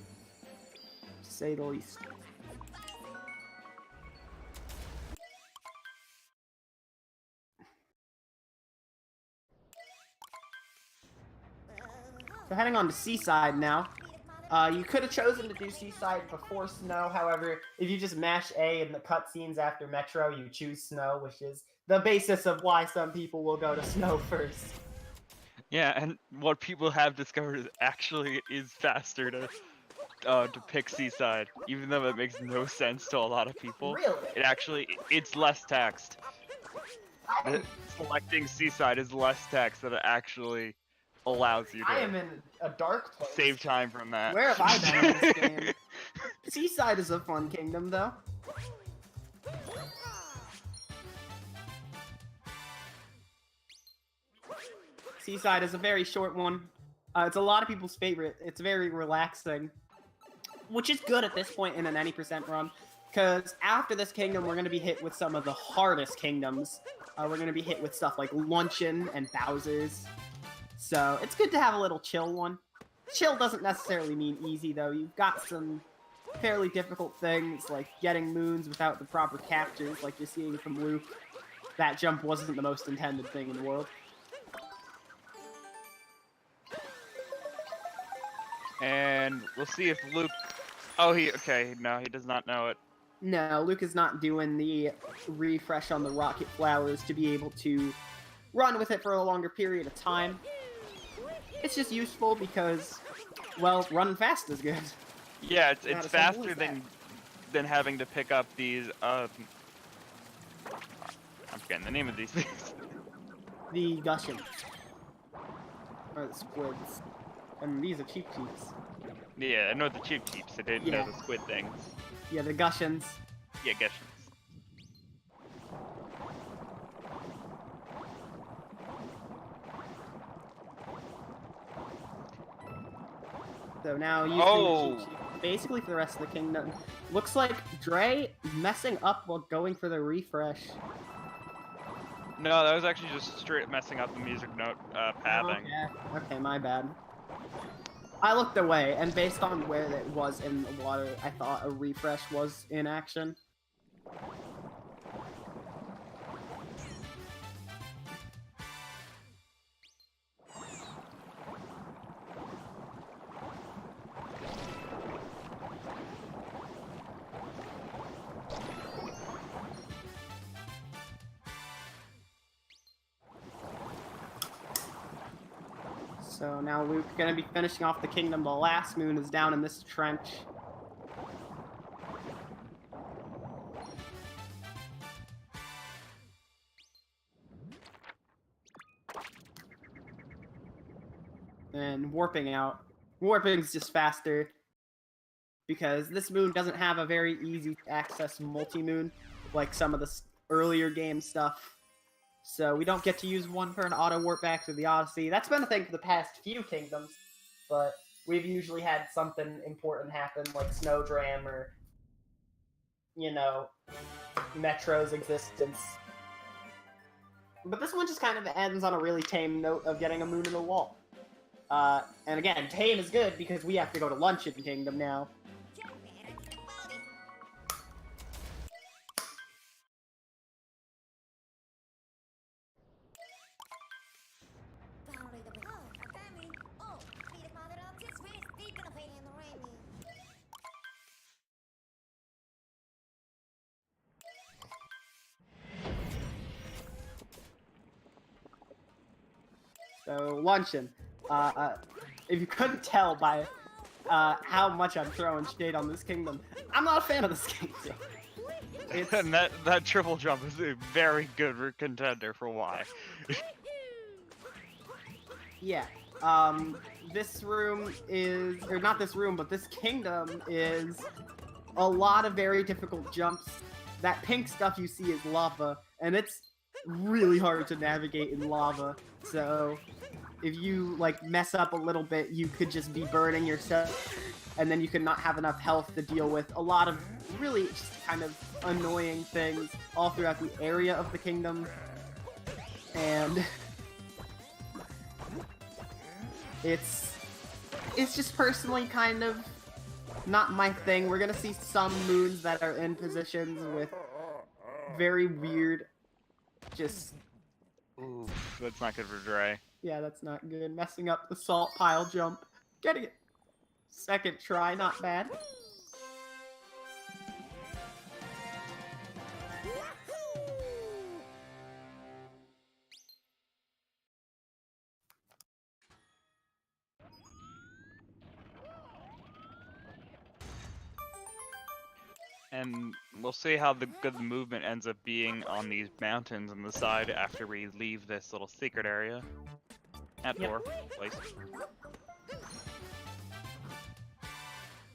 to say the least. So heading on to Seaside now. You could have chosen to do Seaside before Snow, however, if you just mash A in the cutscenes after Metro, you choose Snow, which is the basis of why some people will go to Snow first. Yeah, and what people have discovered is actually is faster to pick Seaside, even though it makes no sense to a lot of people. Really? It's less text. Selecting Seaside is less text that it actually allows you to I am in a dark place. save time from that. Where have I been in this game? Seaside is a fun kingdom, though. Seaside is a very short one. It's a lot of people's favorite. It's very relaxing, which is good at this point in an any percent run, because after this kingdom, we're going to be hit with some of the hardest kingdoms. We're going to be hit with stuff like Luncheon and Bowser's. So it's good to have a little chill one. Chill doesn't necessarily mean easy, though. You've got some fairly difficult things, like getting moons without the proper captures, like you're seeing from Luke. That jump wasn't the most intended thing in the world. And we'll see if Luke... Oh, okay, no, he does not know it. No, Luke is not doing the refresh on the rocket flowers to be able to run with it for a longer period of time. It's just useful because, well, running fast is good. Yeah, it's faster than having to pick up these, I'm forgetting the name of these things. The gushions. Or the squids. And these are cheap cheeps. Yeah, I know the cheap cheeps, I didn't know the squid things. Yeah, the gushions. Yeah, Geshens. So now using Oh. the cheat sheet, basically for the rest of the kingdom. Looks like Dray messing up while going for the refresh. No, that was actually just straight messing up the music note pathing. Okay, my bad. I looked away, and based on where it was in the water, I thought a refresh was in action. So now we're gonna be finishing off the kingdom. The last moon is down in this trench. And warping out. Warping's just faster. Because this moon doesn't have a very easy to access multi-moon, like some of the earlier game stuff. So we don't get to use one for an auto warp back to the Odyssey. That's been a thing for the past few kingdoms, but we've usually had something important happen, like Snowdram or, you know, Metro's existence. But this one just kind of ends on a really tame note of getting a moon in the wall. And again, tame is good because we have to go to lunch in Kingdom now. So, luncheon. If you couldn't tell by how much I'm throwing shade on this kingdom, I'm not a fan of this kingdom. And that triple jump is a very good contender for why. Yeah. This room is, or not this room, but this kingdom is a lot of very difficult jumps. That pink stuff you see is lava, and it's really hard to navigate in lava. So if you like mess up a little bit, you could just be burning yourself, and then you could not have enough health to deal with a lot of really just kind of annoying things all throughout the area of the kingdom. And it's just personally kind of not my thing. We're gonna see some moons that are in positions with very weird, just... Oof, that's not good for Dray. Yeah, that's not good. Messing up the salt pile jump. Getting it. Second try, not bad. And we'll see how good the movement ends up being on these mountains on the side after we leave this little secret area. Door place.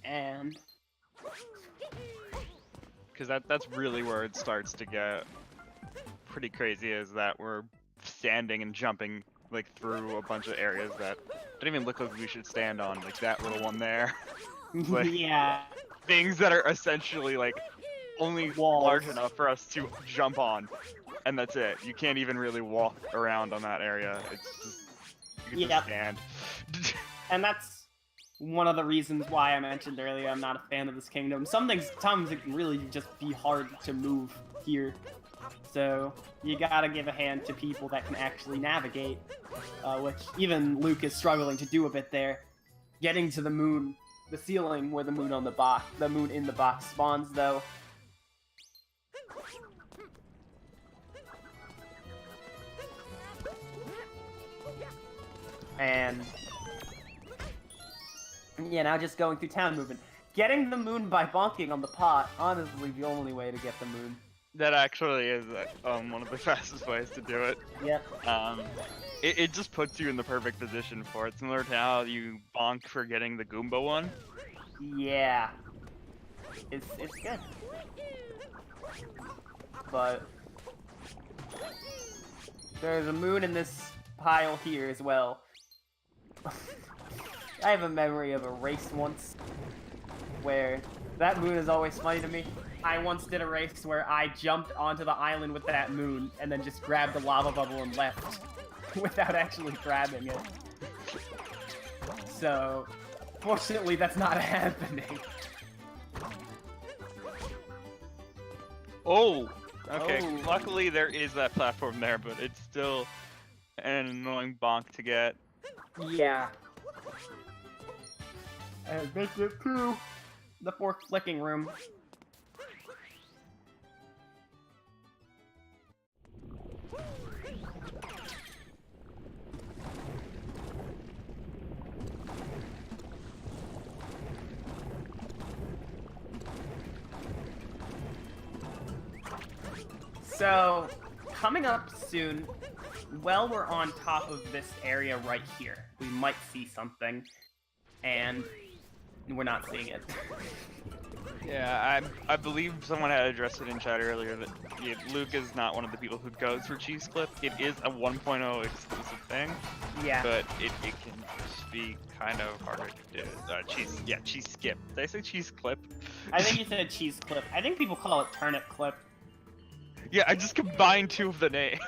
And... Because that's really where it starts to get pretty crazy, is that we're standing and jumping like through a bunch of areas that don't even look like we should stand on, like that little one there. Like, yeah. things that are essentially like only walls. Large enough for us to jump on, and that's it. You can't even really walk around on that area. It's just you can just stand. And that's one of the reasons why I mentioned earlier I'm not a fan of this kingdom. Sometimes it can really just be hard to move here. So you gotta give a hand to people that can actually navigate, which even Luke is struggling to do a bit there. Getting to the moon, the ceiling where the moon in the box spawns, though. And yeah, now just going through town movement. Getting the moon by bonking on the pot, honestly, the only way to get the moon. That actually is one of the fastest ways to do it. Yep. It just puts you in the perfect position for it, similar to how you bonk for getting the Goomba one. Yeah. It's good. But there's a moon in this pile here as well. I have a memory of a race once where that moon is always funny to me. I once did a race where I jumped onto the island with that moon and then just grabbed the lava bubble and left without actually grabbing it. So, fortunately, that's not happening. Oh! Okay, Oh. luckily there is that platform there, but it's still an annoying bonk to get. Yeah. And make it to the fork flicking room. So, coming up soon, while we're on top of this area right here, we might see something, and we're not seeing it. Yeah, I believe someone had addressed it in chat earlier that yeah, Luke is not one of the people who goes for cheese clip. It is a 1.0 exclusive thing, Yeah. but it can just be kind of harder to do. Cheese skip. Did I say cheese clip? I think you said cheese clip. I think people call it turnip clip. Yeah, I just combined two of the names.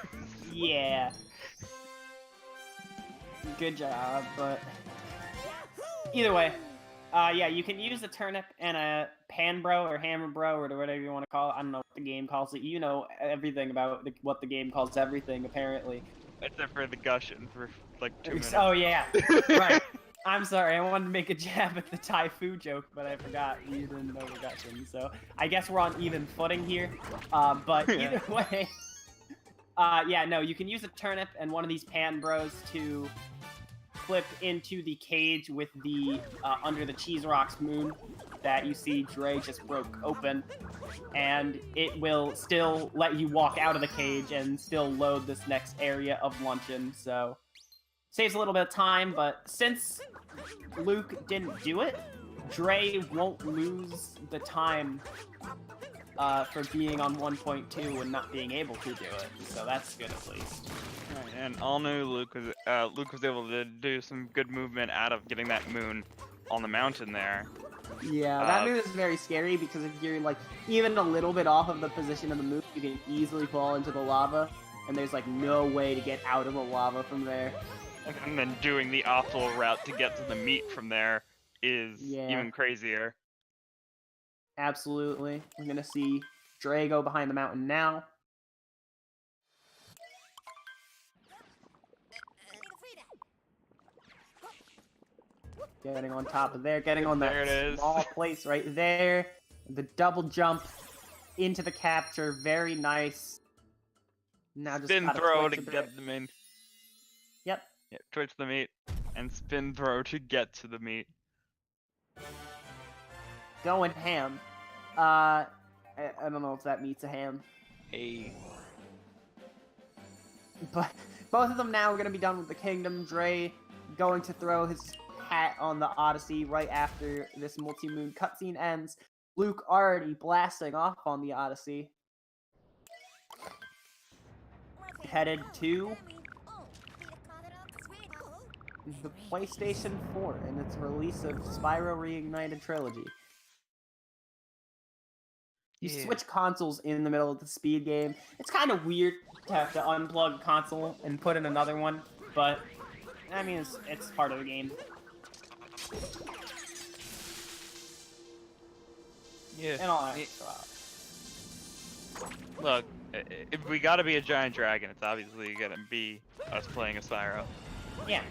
Yeah. Good job, but either way, yeah, you can use a turnip and a pan bro or hammer bro or whatever you want to call it. I don't know what the game calls it. You know everything about what the game calls everything, apparently. Except for the gushing for like 2 minutes. Oh yeah, right. I'm sorry, I wanted to make a jab at the Thai food joke, but I forgot you didn't know the gushing. So I guess we're on even footing here. But either way, yeah, no, you can use a turnip and one of these pan bros to clip into the cage with the under the cheese rocks moon that you see Dray just broke open, and it will still let you walk out of the cage and still load this next area of luncheon. So saves a little bit of time, but since Luke didn't do it, Dray won't lose the time for being on 1.2 and not being able to do it. So that's good at least. Right, and all new Luke was able to do some good movement out of getting that moon on the mountain there. Yeah, that moon is very scary because if you're like even a little bit off of the position of the moon, you can easily fall into the lava, and there's like no way to get out of the lava from there. And then doing the optimal route to get to the meat from there is even crazier. Absolutely. We're gonna see Dray go behind the mountain now. Getting on top of there, getting on that small place right there. The double jump into the capture, very nice. Now just spin gotta throw to twitch a bit. get the meat. Yep. Yeah, twitch the meat and spin throw to get to the meat. Going ham. I don't know if that meets a ham. Hey. But both of them now are going to be done with the kingdom. Dray going to throw his hat on the Odyssey right after this multi-moon cutscene ends. Luke already blasting off on the Odyssey. Headed to the PlayStation 4 and its release of Spyro Reignited Trilogy. You switch consoles in the middle of the speed game. It's kind of weird to have to unplug a console and put in another one, but I mean, it's part of the game. Yeah. And all that. Look, if we gotta be a giant dragon, it's obviously gonna be us playing a Spyro. Yeah.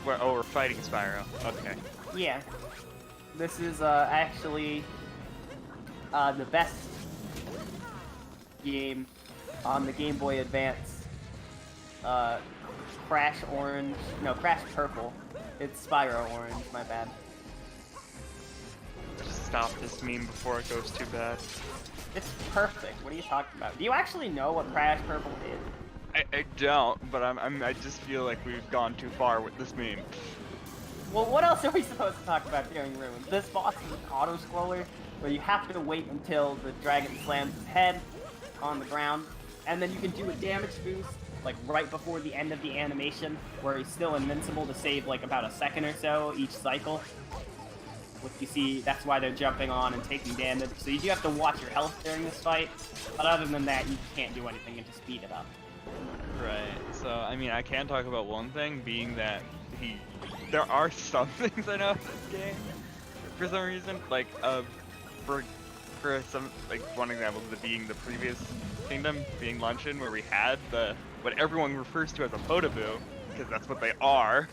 We're fighting Spyro. Okay. Yeah. This is actually the best game on the Game Boy Advance. Crash Purple. It's Spyro Orange, my bad. Just stop this meme before it goes too bad. It's perfect. What are you talking about? Do you actually know what Crash Purple is? I don't, but I just feel like we've gone too far with this meme. Well, what else are we supposed to talk about during Ruins? This boss is an auto-scroller where you have to wait until the dragon slams his head on the ground, and then you can do a damage boost like right before the end of the animation, where he's still invincible to save like about a second or so each cycle. Which you see, that's why they're jumping on and taking damage. So you do have to watch your health during this fight, but other than that, you can't do anything to speed it up. Right. So I mean, I can talk about one thing, being that there are some things I know in this game for some reason, like for some, like one example being the previous kingdom being Luncheon, where we had what everyone refers to as a Potoboo, because that's what they are.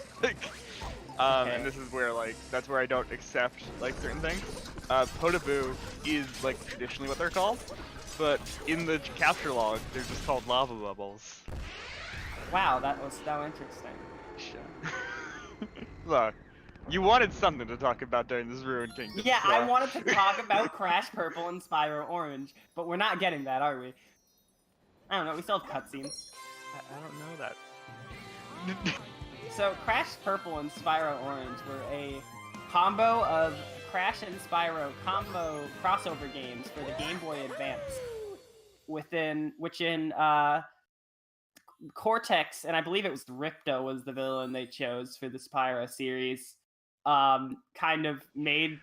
And this is where that's where I don't accept like certain things. Potoboo is like traditionally what they're called, but in the capture log they're just called lava bubbles. Wow, that was so interesting. Shut. Look, you wanted something to talk about during this Ruined Kingdom. Yeah, so. I wanted to talk about Crash Purple and Spyro Orange, but we're not getting that, are we? I don't know, we still have cutscenes. I don't know that. So, Crash Purple and Spyro Orange were a combo of Crash and Spyro combo crossover games for the Game Boy Advance, which in Cortex, and I believe it was Ripto was the villain they chose for the Spyro series, kind of made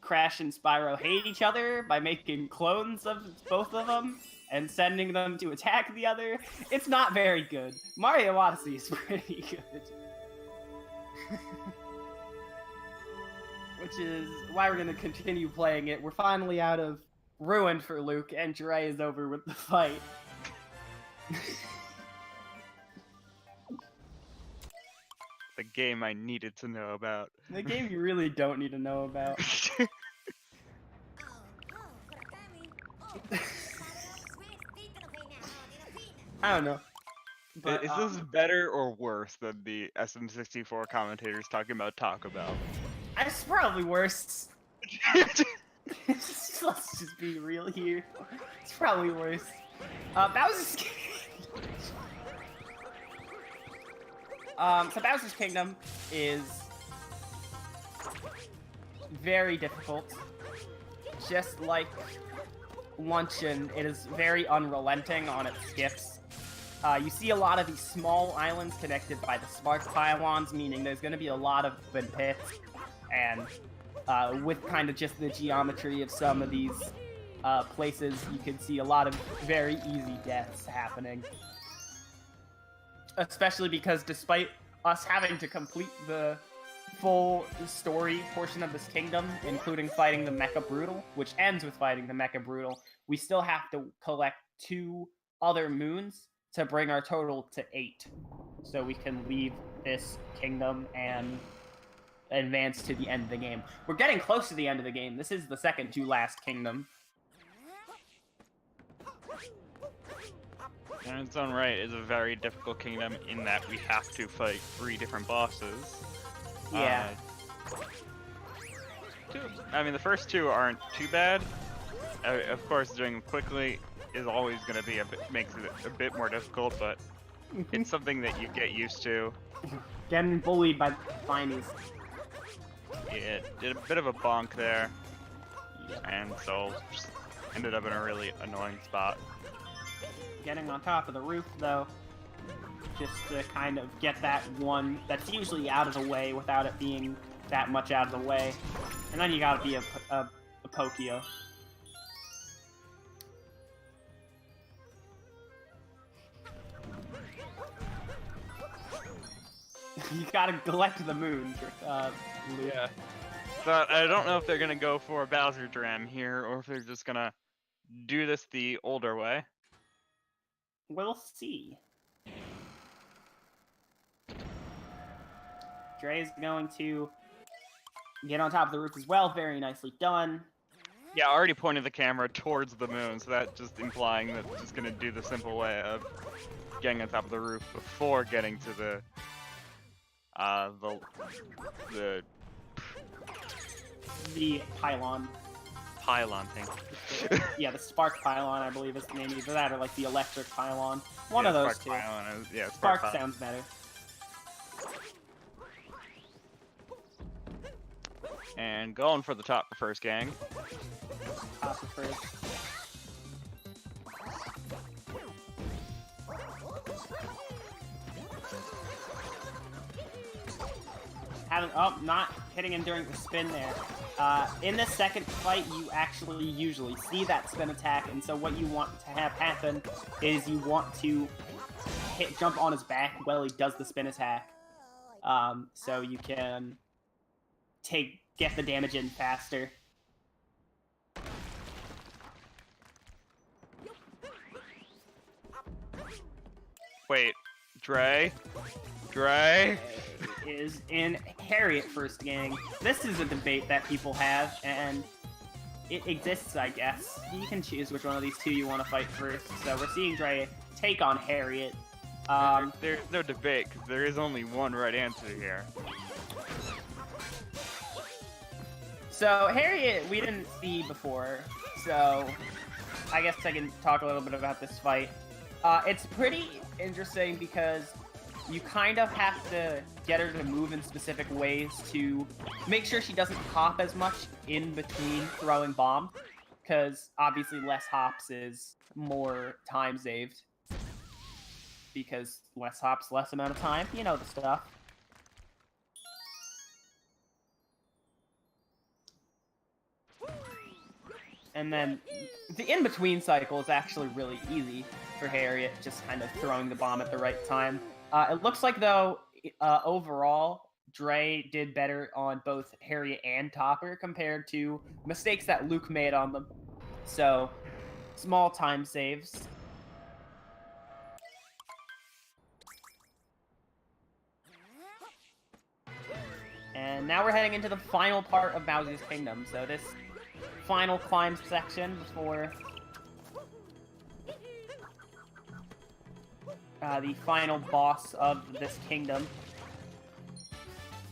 Crash and Spyro hate each other by making clones of both of them and sending them to attack the other. It's not very good. Mario Odyssey is pretty good. Which is why we're going to continue playing it. We're finally out of Ruined for Luke, and Dray is over with the fight. The game I needed to know about. The game you really don't need to know about. I don't know. But, is this better or worse than the SM64 commentators talking about Taco Bell? It's probably worse. Let's just be real here. It's probably worse. Bowser's so Bowser's Kingdom is very difficult. Just like Luncheon, it is very unrelenting on its skips. You see a lot of these small islands connected by the spark pylons, meaning there's going to be a lot of open pits, and with kind of just the geometry of some of these places, you can see a lot of very easy deaths happening. Especially because despite us having to complete the full story portion of this kingdom, including fighting the Mecha Brutal, which ends with fighting the Mecha Brutal, we still have to collect 2 other moons to bring our total to 8. So we can leave this kingdom and advance to the end of the game. We're getting close to the end of the game. This is the second to last kingdom. In its own right, is a very difficult kingdom in that we have to fight 3 different bosses. Yeah. I mean, the first 2 aren't too bad. Of course, doing them quickly is always going to be makes it a bit more difficult, but it's something that you get used to. Getting bullied by Finies. Yeah, did a bit of a bonk there, and so just ended up in a really annoying spot. Getting on top of the roof, though, just to kind of get that one that's usually out of the way without it being that much out of the way. And then you gotta be a Pokio. You gotta collect the moon, Luke. Yeah. But I don't know if they're gonna go for a Bowser Dram here, or if they're just gonna do this the older way. We'll see. Dre's going to get on top of the roof as well. Very nicely done. Yeah, I already pointed the camera towards the moon, so that's just implying that it's just gonna do the simple way of getting on top of the roof before getting to the pylon. Pylon thing. Yeah, the spark pylon, I believe is the name. Either that or like the electric pylon. One of those two. Pylon is, Spark pylon. sounds better. And going for the top first, gang. Top of first. not hitting him during the spin there. In this second fight, you actually usually see that spin attack, and so what you want to have happen is you want to jump on his back while he does the spin attack, so you can get the damage in faster. Wait, Dray Is in Harriet first gang. This is a debate that people have, and it exists, I guess. You can choose which one of these two you want to fight first. So we're seeing Dray take on Harriet. There's no debate, because there is only one right answer here. So Harriet, we didn't see before, so I guess I can talk a little bit about this fight. It's pretty interesting because you kind of have to get her to move in specific ways to make sure she doesn't hop as much in between throwing bomb, because obviously less hops is more time saved. Because less hops, less amount of time, you know the stuff. And then the in-between cycle is actually really easy for Harriet, just kind of throwing the bomb at the right time. It looks like, though, overall, Dray did better on both Harriet and Topper compared to mistakes that Luke made on them. So, small time saves. And now we're heading into the final part of Bowser's Kingdom. So this final climb section before the final boss of this kingdom.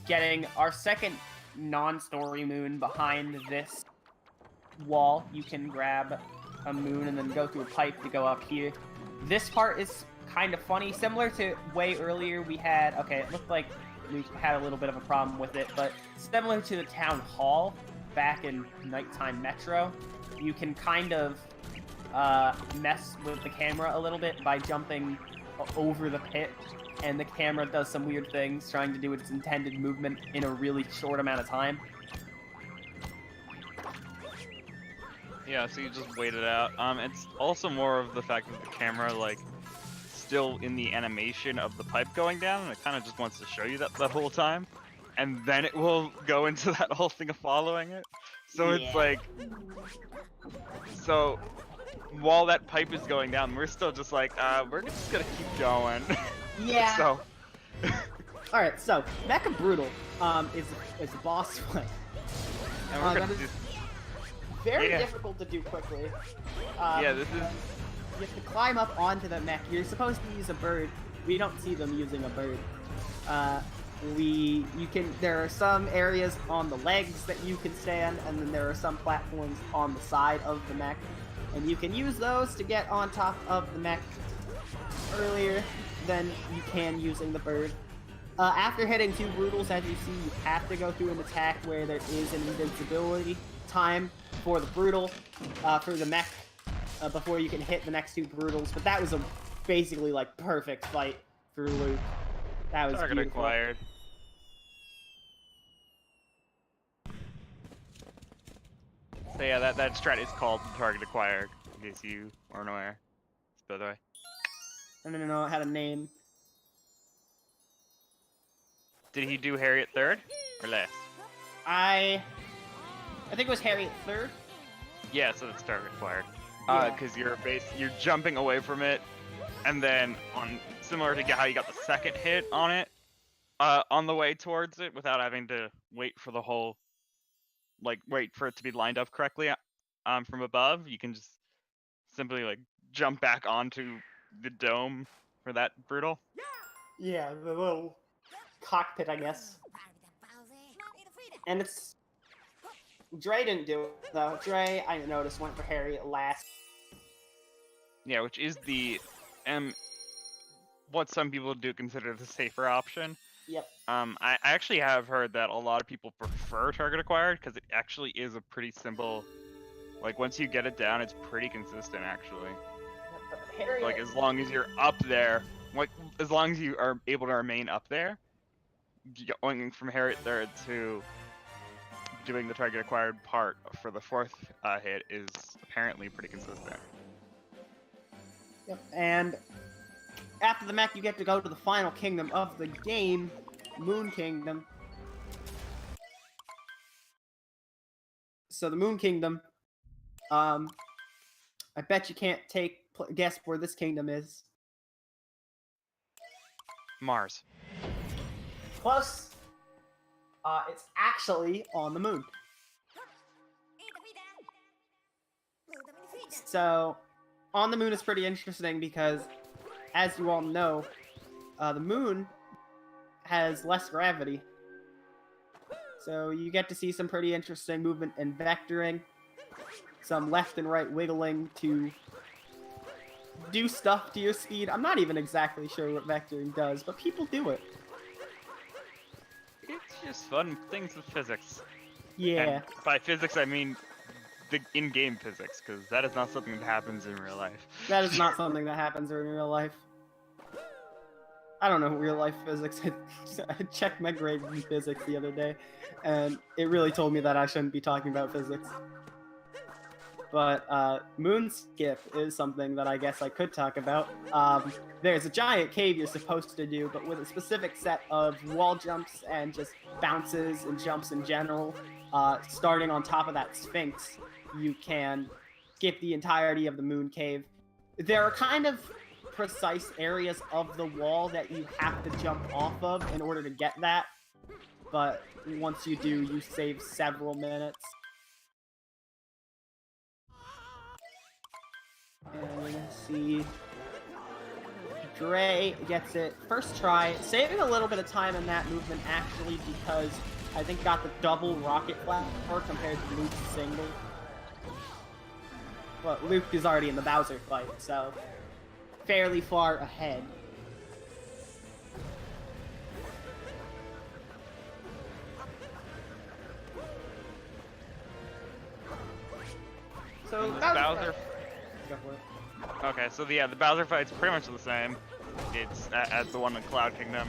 Getting our second non-story moon behind this wall. You can grab a moon and then go through a pipe to go up here. This part is kind of funny. Similar to way earlier we had... Okay, it looked like we had a little bit of a problem with it, but similar to the town hall back in Nighttime Metro, you can kind of mess with the camera a little bit by jumping over the pit, and the camera does some weird things trying to do its intended movement in a really short amount of time. Yeah, so you just wait it out. It's also more of the fact that the camera, like, still in the animation of the pipe going down, and it kind of just wants to show you that the whole time, and then it will go into that whole thing of following it. So Yeah. it's like, so while that pipe is going down, we're still just like, we're just gonna keep going. Yeah. So. All right. So Mecha Brutal is the boss fight. And we're gonna that do, is very Yeah. difficult to do quickly. yeah, this is. You have to climb up onto the mech. You're supposed to use a bird. We don't see them using a bird. There are some areas on the legs that you can stand, and then there are some platforms on the side of the mech, and you can use those to get on top of the mech earlier than you can using the bird. After hitting 2 brutals, as you see, you have to go through an attack where there is an invincibility time for the brutal, for the mech, before you can hit the next 2 brutals. But that was a basically like perfect fight for Luke. That was Target beautiful. acquired. So yeah, that strat is called target acquired, in case you aren't aware. By the way. I don't know, it had a name. Did he do Harriet third or last? I think it was Harriet third. Yeah, so that's target acquired. Yeah. Because you're jumping away from it, and then similar to how you got the second hit on it, on the way towards it without having to wait for the whole, wait for it to be lined up correctly, from above. You can just simply jump back onto the dome for that brutal. Yeah, the little cockpit, I guess. And it's... Dray didn't do it, though. Dray, I noticed, went for Harriet last. Yeah, which is the what some people do consider the safer option. Yep. I actually have heard that a lot of people prefer target acquired because it actually is a pretty simple. Once you get it down, it's pretty consistent actually. Harriet... As long as you're up there, as long as you are able to remain up there, going from Harriet there to doing the target acquired part for the fourth hit is apparently pretty consistent. Yep. And after the mech, you get to go to the final kingdom of the game, Moon Kingdom. So the Moon Kingdom, I bet you can't guess where this kingdom is. Mars. Close. It's actually on the moon. So, on the moon is pretty interesting because, as you all know, the moon has less gravity. So you get to see some pretty interesting movement and vectoring, some left and right wiggling to do stuff to your speed. I'm not even exactly sure what vectoring does, but people do it. It's just fun things with physics. Yeah. And by physics, I mean the in-game physics, because that is not something that happens in real life. That is not something that happens in real life. I don't know real life physics. I checked my grade in physics the other day, and it really told me that I shouldn't be talking about physics. But moon skip is something that I guess I could talk about. There's a giant cave you're supposed to do, but with a specific set of wall jumps and just bounces and jumps in general. Starting on top of that sphinx, you can skip the entirety of the moon cave. There are kind of precise areas of the wall that you have to jump off of in order to get that, but once you do, you save several minutes. And let's see. Dray gets it first try, saving a little bit of time in that movement actually because I think got the double rocket platform compared to Luke's single. Well, Luke is already in the Bowser fight, so fairly far ahead. So Bowser. Go for it. Okay, so the Bowser fight's pretty much the same. It's as the one in Cloud Kingdom.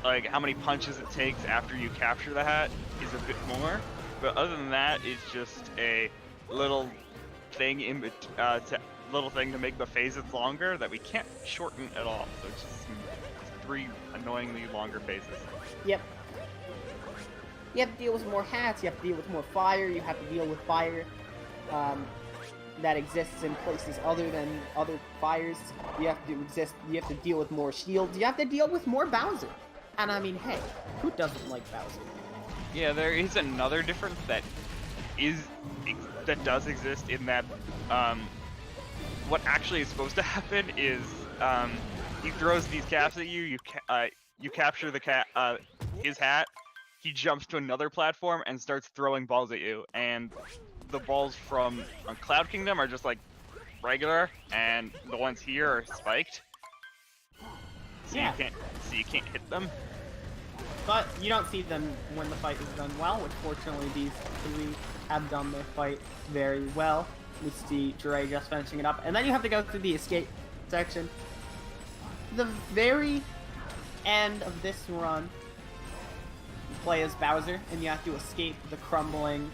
Like how many punches it takes after you capture the hat is a bit more, but other than that, it's just a little thing to make the phases longer that we can't shorten at all. So it's just 3 annoyingly longer phases. Yep. You have to deal with more hats, you have to deal with more fire, you have to deal with fire that exists in places other than other fires. You have to deal with more shields, you have to deal with more Bowser. And I mean, hey, who doesn't like Bowser? Yeah, there is another difference that does exist in that what actually is supposed to happen is he throws these caps at you, you capture the his hat, he jumps to another platform and starts throwing balls at you, and the balls from Cloud Kingdom are just like regular, and the ones here are spiked. So Yeah. you can't hit them. But you don't see them when the fight is done well, which fortunately these 3 have done their fight very well. We see Dray just finishing it up, and then you have to go through the escape section. The very end of this run, you play as Bowser, and you have to escape the crumbling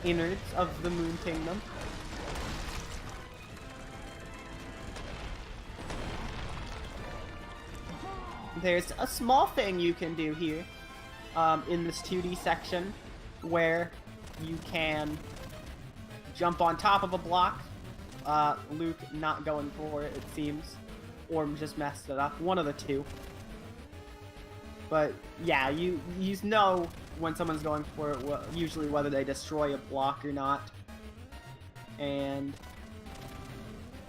innards of the Moon Kingdom. There's a small thing you can do here in this 2D section where you can jump on top of a block. Luke not going for it, it seems, or just messed it up. One of the two. But yeah, you know when someone's going for it, usually whether they destroy a block or not. And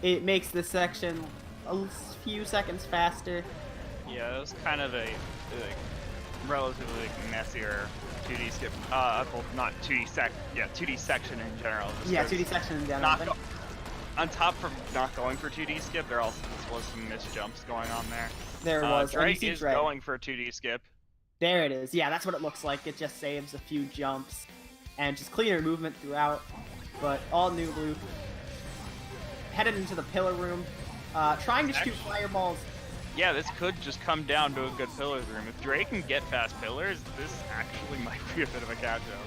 it makes this section a few seconds faster. Yeah, it was kind of a relatively messier 2D skip. Well, not 2D 2D section in general. Yeah, 2D section in general. On top of not going for 2D skip, there also was some missed jumps going on there. There was. Dray is going for a 2D skip. There it is. Yeah, that's what it looks like. It just saves a few jumps and just cleaner movement throughout. But all new Luke headed into the pillar room, trying to shoot fireballs yeah, this could just come down to a good pillars room. If Dray can get fast pillars, this actually might be a bit of a catch-up.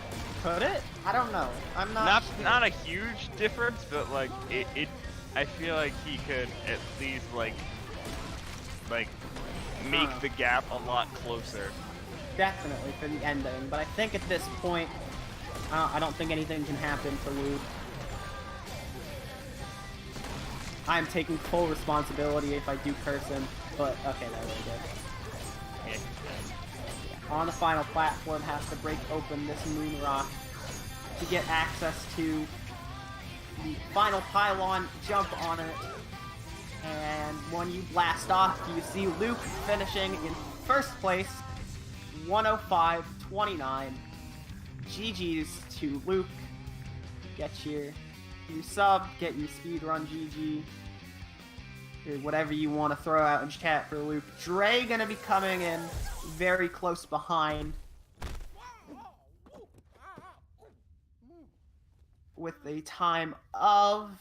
Could it? I don't know. I'm not. Not a huge difference, but like it I feel like he could at least like make the gap a lot closer. Definitely for the ending, but I think at this point, I don't think anything can happen for Luke. I'm taking full responsibility if I do curse him, but okay, that was good. Yeah. On the final platform, has to break open this moon rock to get access to the final pylon, jump on it, and when you blast off, you see Luke finishing in first place, 105.29. GG's to Luke. Get your sub, get your speedrun GG. Or whatever you want to throw out in chat for Luke. Dray gonna be coming in very close behind with a time of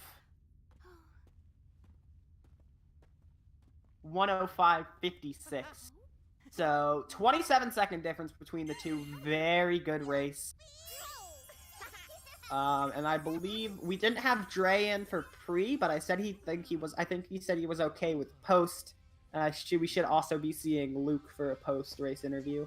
105.56. So 27-second difference between the two. Very good race. And I believe we didn't have Dray in for pre, but I said I think he said he was okay with post. We should also be seeing Luke for a post race interview.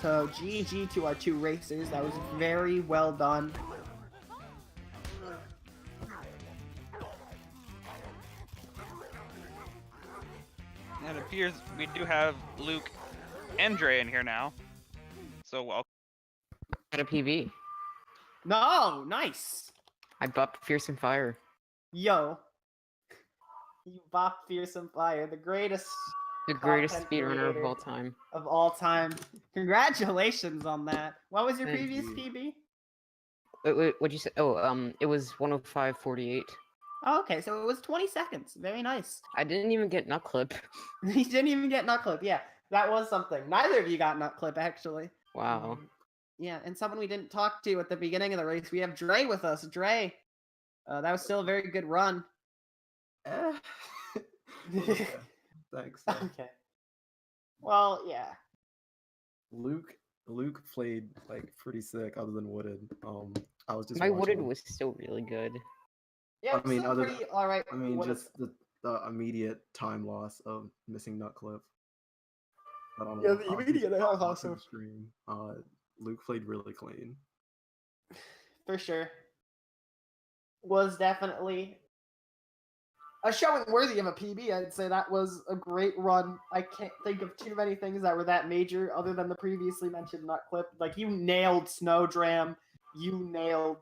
So GG to our two racers. That was very well done. And it appears we do have Luke and Dray in here now. So welcome. Got a PB. No, nice. I bopped Fearsome Fire. Yo. You bopped Fearsome Fire, the greatest Speedrunner of all time. Of all time. Congratulations on that. What was your Thank previous you. PB? What'd you say? Oh, it was 105.48. Oh, okay, so it was 20 seconds. Very nice. I didn't even get nut clip. You didn't even get nut clip. Yeah, that was something. Neither of you got nut clip, actually. Wow. Yeah, and someone we didn't talk to at the beginning of the race, we have Dray with us. Dray, that was still a very good run. Thanks. Okay. Well, yeah. Luke played like pretty sick other than Wooded. I was just My watching Wooded him. was still really good. Yeah, I mean, still pretty all right. I mean, What just is- the immediate time loss of missing nut clip. I don't Yeah, know. the I was immediate just time watching loss the of- stream. Luke played really clean. for sure. Was definitely a showing worthy of a PB. I'd say that was a great run. I can't think of too many things that were that major other than the previously mentioned nut clip. Like, you nailed Snowdram. You nailed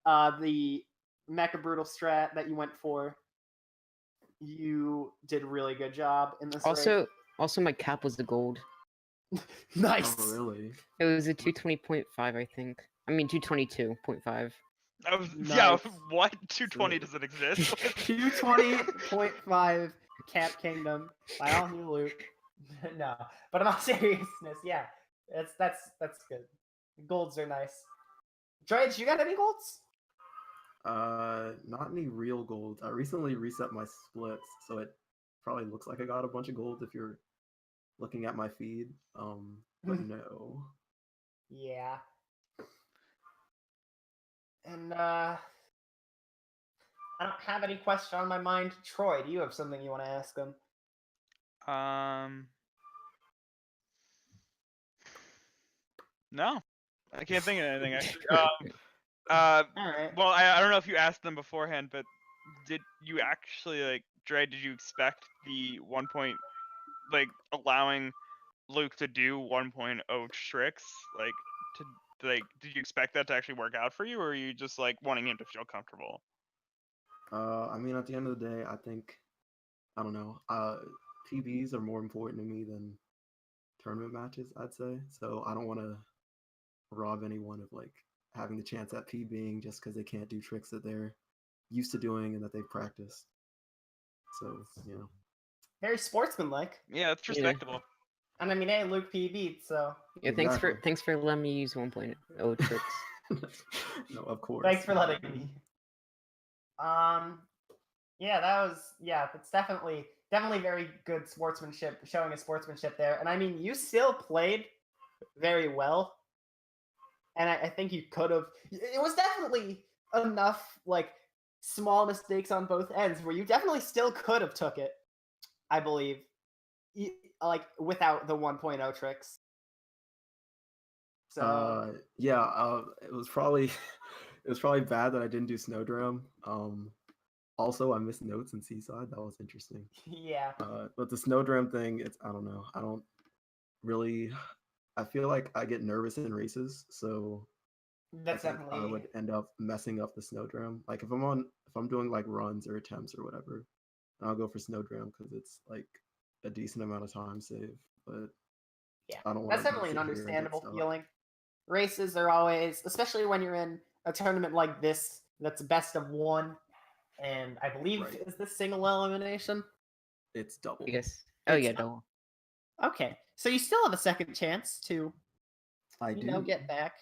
the Mecha Brutal strat that you went for. You did a really good job in this race. Also, my cap was the gold. Nice. Oh, really? It was a 220.5, I think. I mean, 222.5. Yeah, Nice. what? 220 doesn't exist? 220.5 Cap Kingdom by allnewluke. No, but in all seriousness, yeah, that's good. Golds are nice. Dray, did you got any golds? Not any real gold. I recently reset my splits, so it probably looks like I got a bunch of gold if you're looking at my feed. But no. Yeah. And I don't have any question on my mind. Troy, do you have something you want to ask him? No, I can't think of anything. Actually. All right. Well, I don't know if you asked them beforehand, but did you actually Dray? Did you expect the allowing Luke to do 1.0 tricks? Did you expect that to actually work out for you, or are you just wanting him to feel comfortable? I mean, at the end of the day, I don't know. PBs are more important to me than tournament matches, I'd say. So I don't want to rob anyone of having the chance at PBing just because they can't do tricks that they're used to doing and that they've practiced. So, Very sportsmanlike. Yeah, it's respectable. And I mean, hey, Luke PB'd, so. Yeah, Exactly. thanks for letting me use 1.0 tricks. No, of course. Thanks for letting me. It's definitely very good sportsmanship, showing a sportsmanship there. And I mean, you still played very well. And I think you could have. It was definitely enough, like, small mistakes on both ends where you definitely still could have took it, I believe, like, without the 1.0 tricks. So it was probably bad that I didn't do Snowdram. Also, I missed notes in Seaside. That was interesting. yeah. But the Snowdram thing, I don't know. I don't really. I feel like I get nervous in races, so That's I think I definitely. would end up messing up the Snowdram. Like if I'm doing like runs or attempts or whatever, I'll go for Snowdram because it's like a decent amount of time save. But Yeah, I don't want that's to definitely an sit here and get understandable stuck. feeling. Races are always, especially when you're in a tournament like this that's best of one, and I believe Right. is this single elimination? It's double. Yes. Oh It's yeah, not- double. Okay, so you still have a second chance to, I do. get back.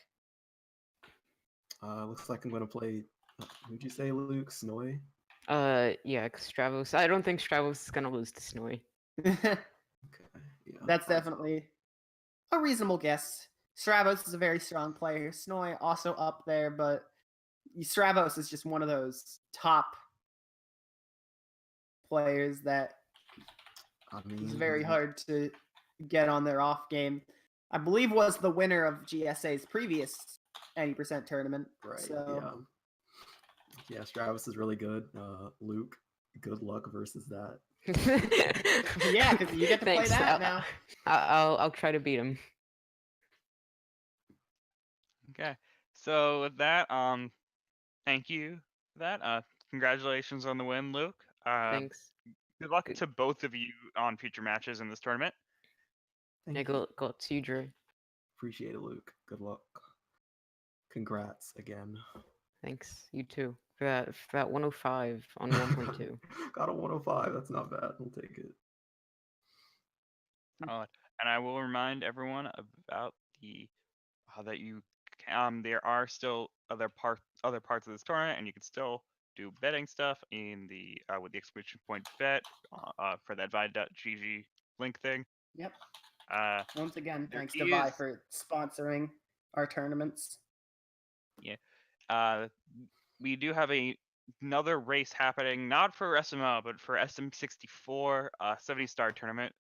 Looks like I'm gonna play. Who'd you say, Luke? Snoy? Yeah, 'cause Stravos. I don't think Stravos is gonna lose to Snowy. Okay. Yeah. That's definitely a reasonable guess. Stravos is a very strong player. Snoy also up there, but Stravos is just one of those top players that I mean, is very hard to get on their off game. I believe was the winner of GSA's previous 80% tournament. Right. So Yeah. Stravis is really good. Luke, good luck versus that. yeah, because you get to play Thanks. that now. I'll try to beat him. Okay. So with that, thank you for that. Congratulations on the win, Luke. Thanks. Good luck to both of you on future matches in this tournament. Thank Yeah, you. go to you, Dre. Appreciate it, Luke. Good luck. Congrats again. Thanks. You too. For that 105 on 1.2. Got a 105. That's not bad. I'll take it. And I will remind everyone about that you there are still other parts of this tournament, and you can still do betting stuff in the with the exclamation point bet for that Vi.gg link thing. Yep. Once again, there thanks to Vi is- for sponsoring our tournaments. We do have another race happening, not for SML, but for SM64 70-star tournament.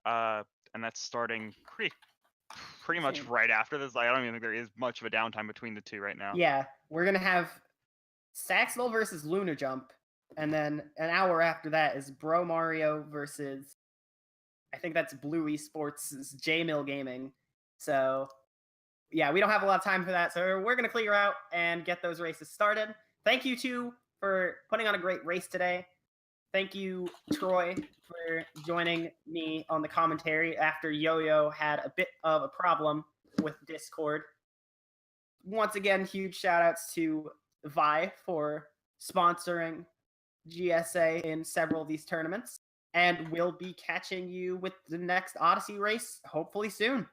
And that's starting pretty much right after this. I don't even think there is much of a downtime between the two right now. Yeah, we're gonna have Saxville versus Lunar Jump, and then an hour after that is Bro Mario versus, I think that's Blue Esports' J-Mill Gaming. So yeah, we don't have a lot of time for that, so we're gonna clear out and get those races started. Thank you two for putting on a great race today. Thank you, Troy, for joining me on the commentary after Yo-Yo had a bit of a problem with Discord. Once again, huge shout outs to Vi for sponsoring GSA in several of these tournaments. And we'll be catching you with the next Odyssey race hopefully soon.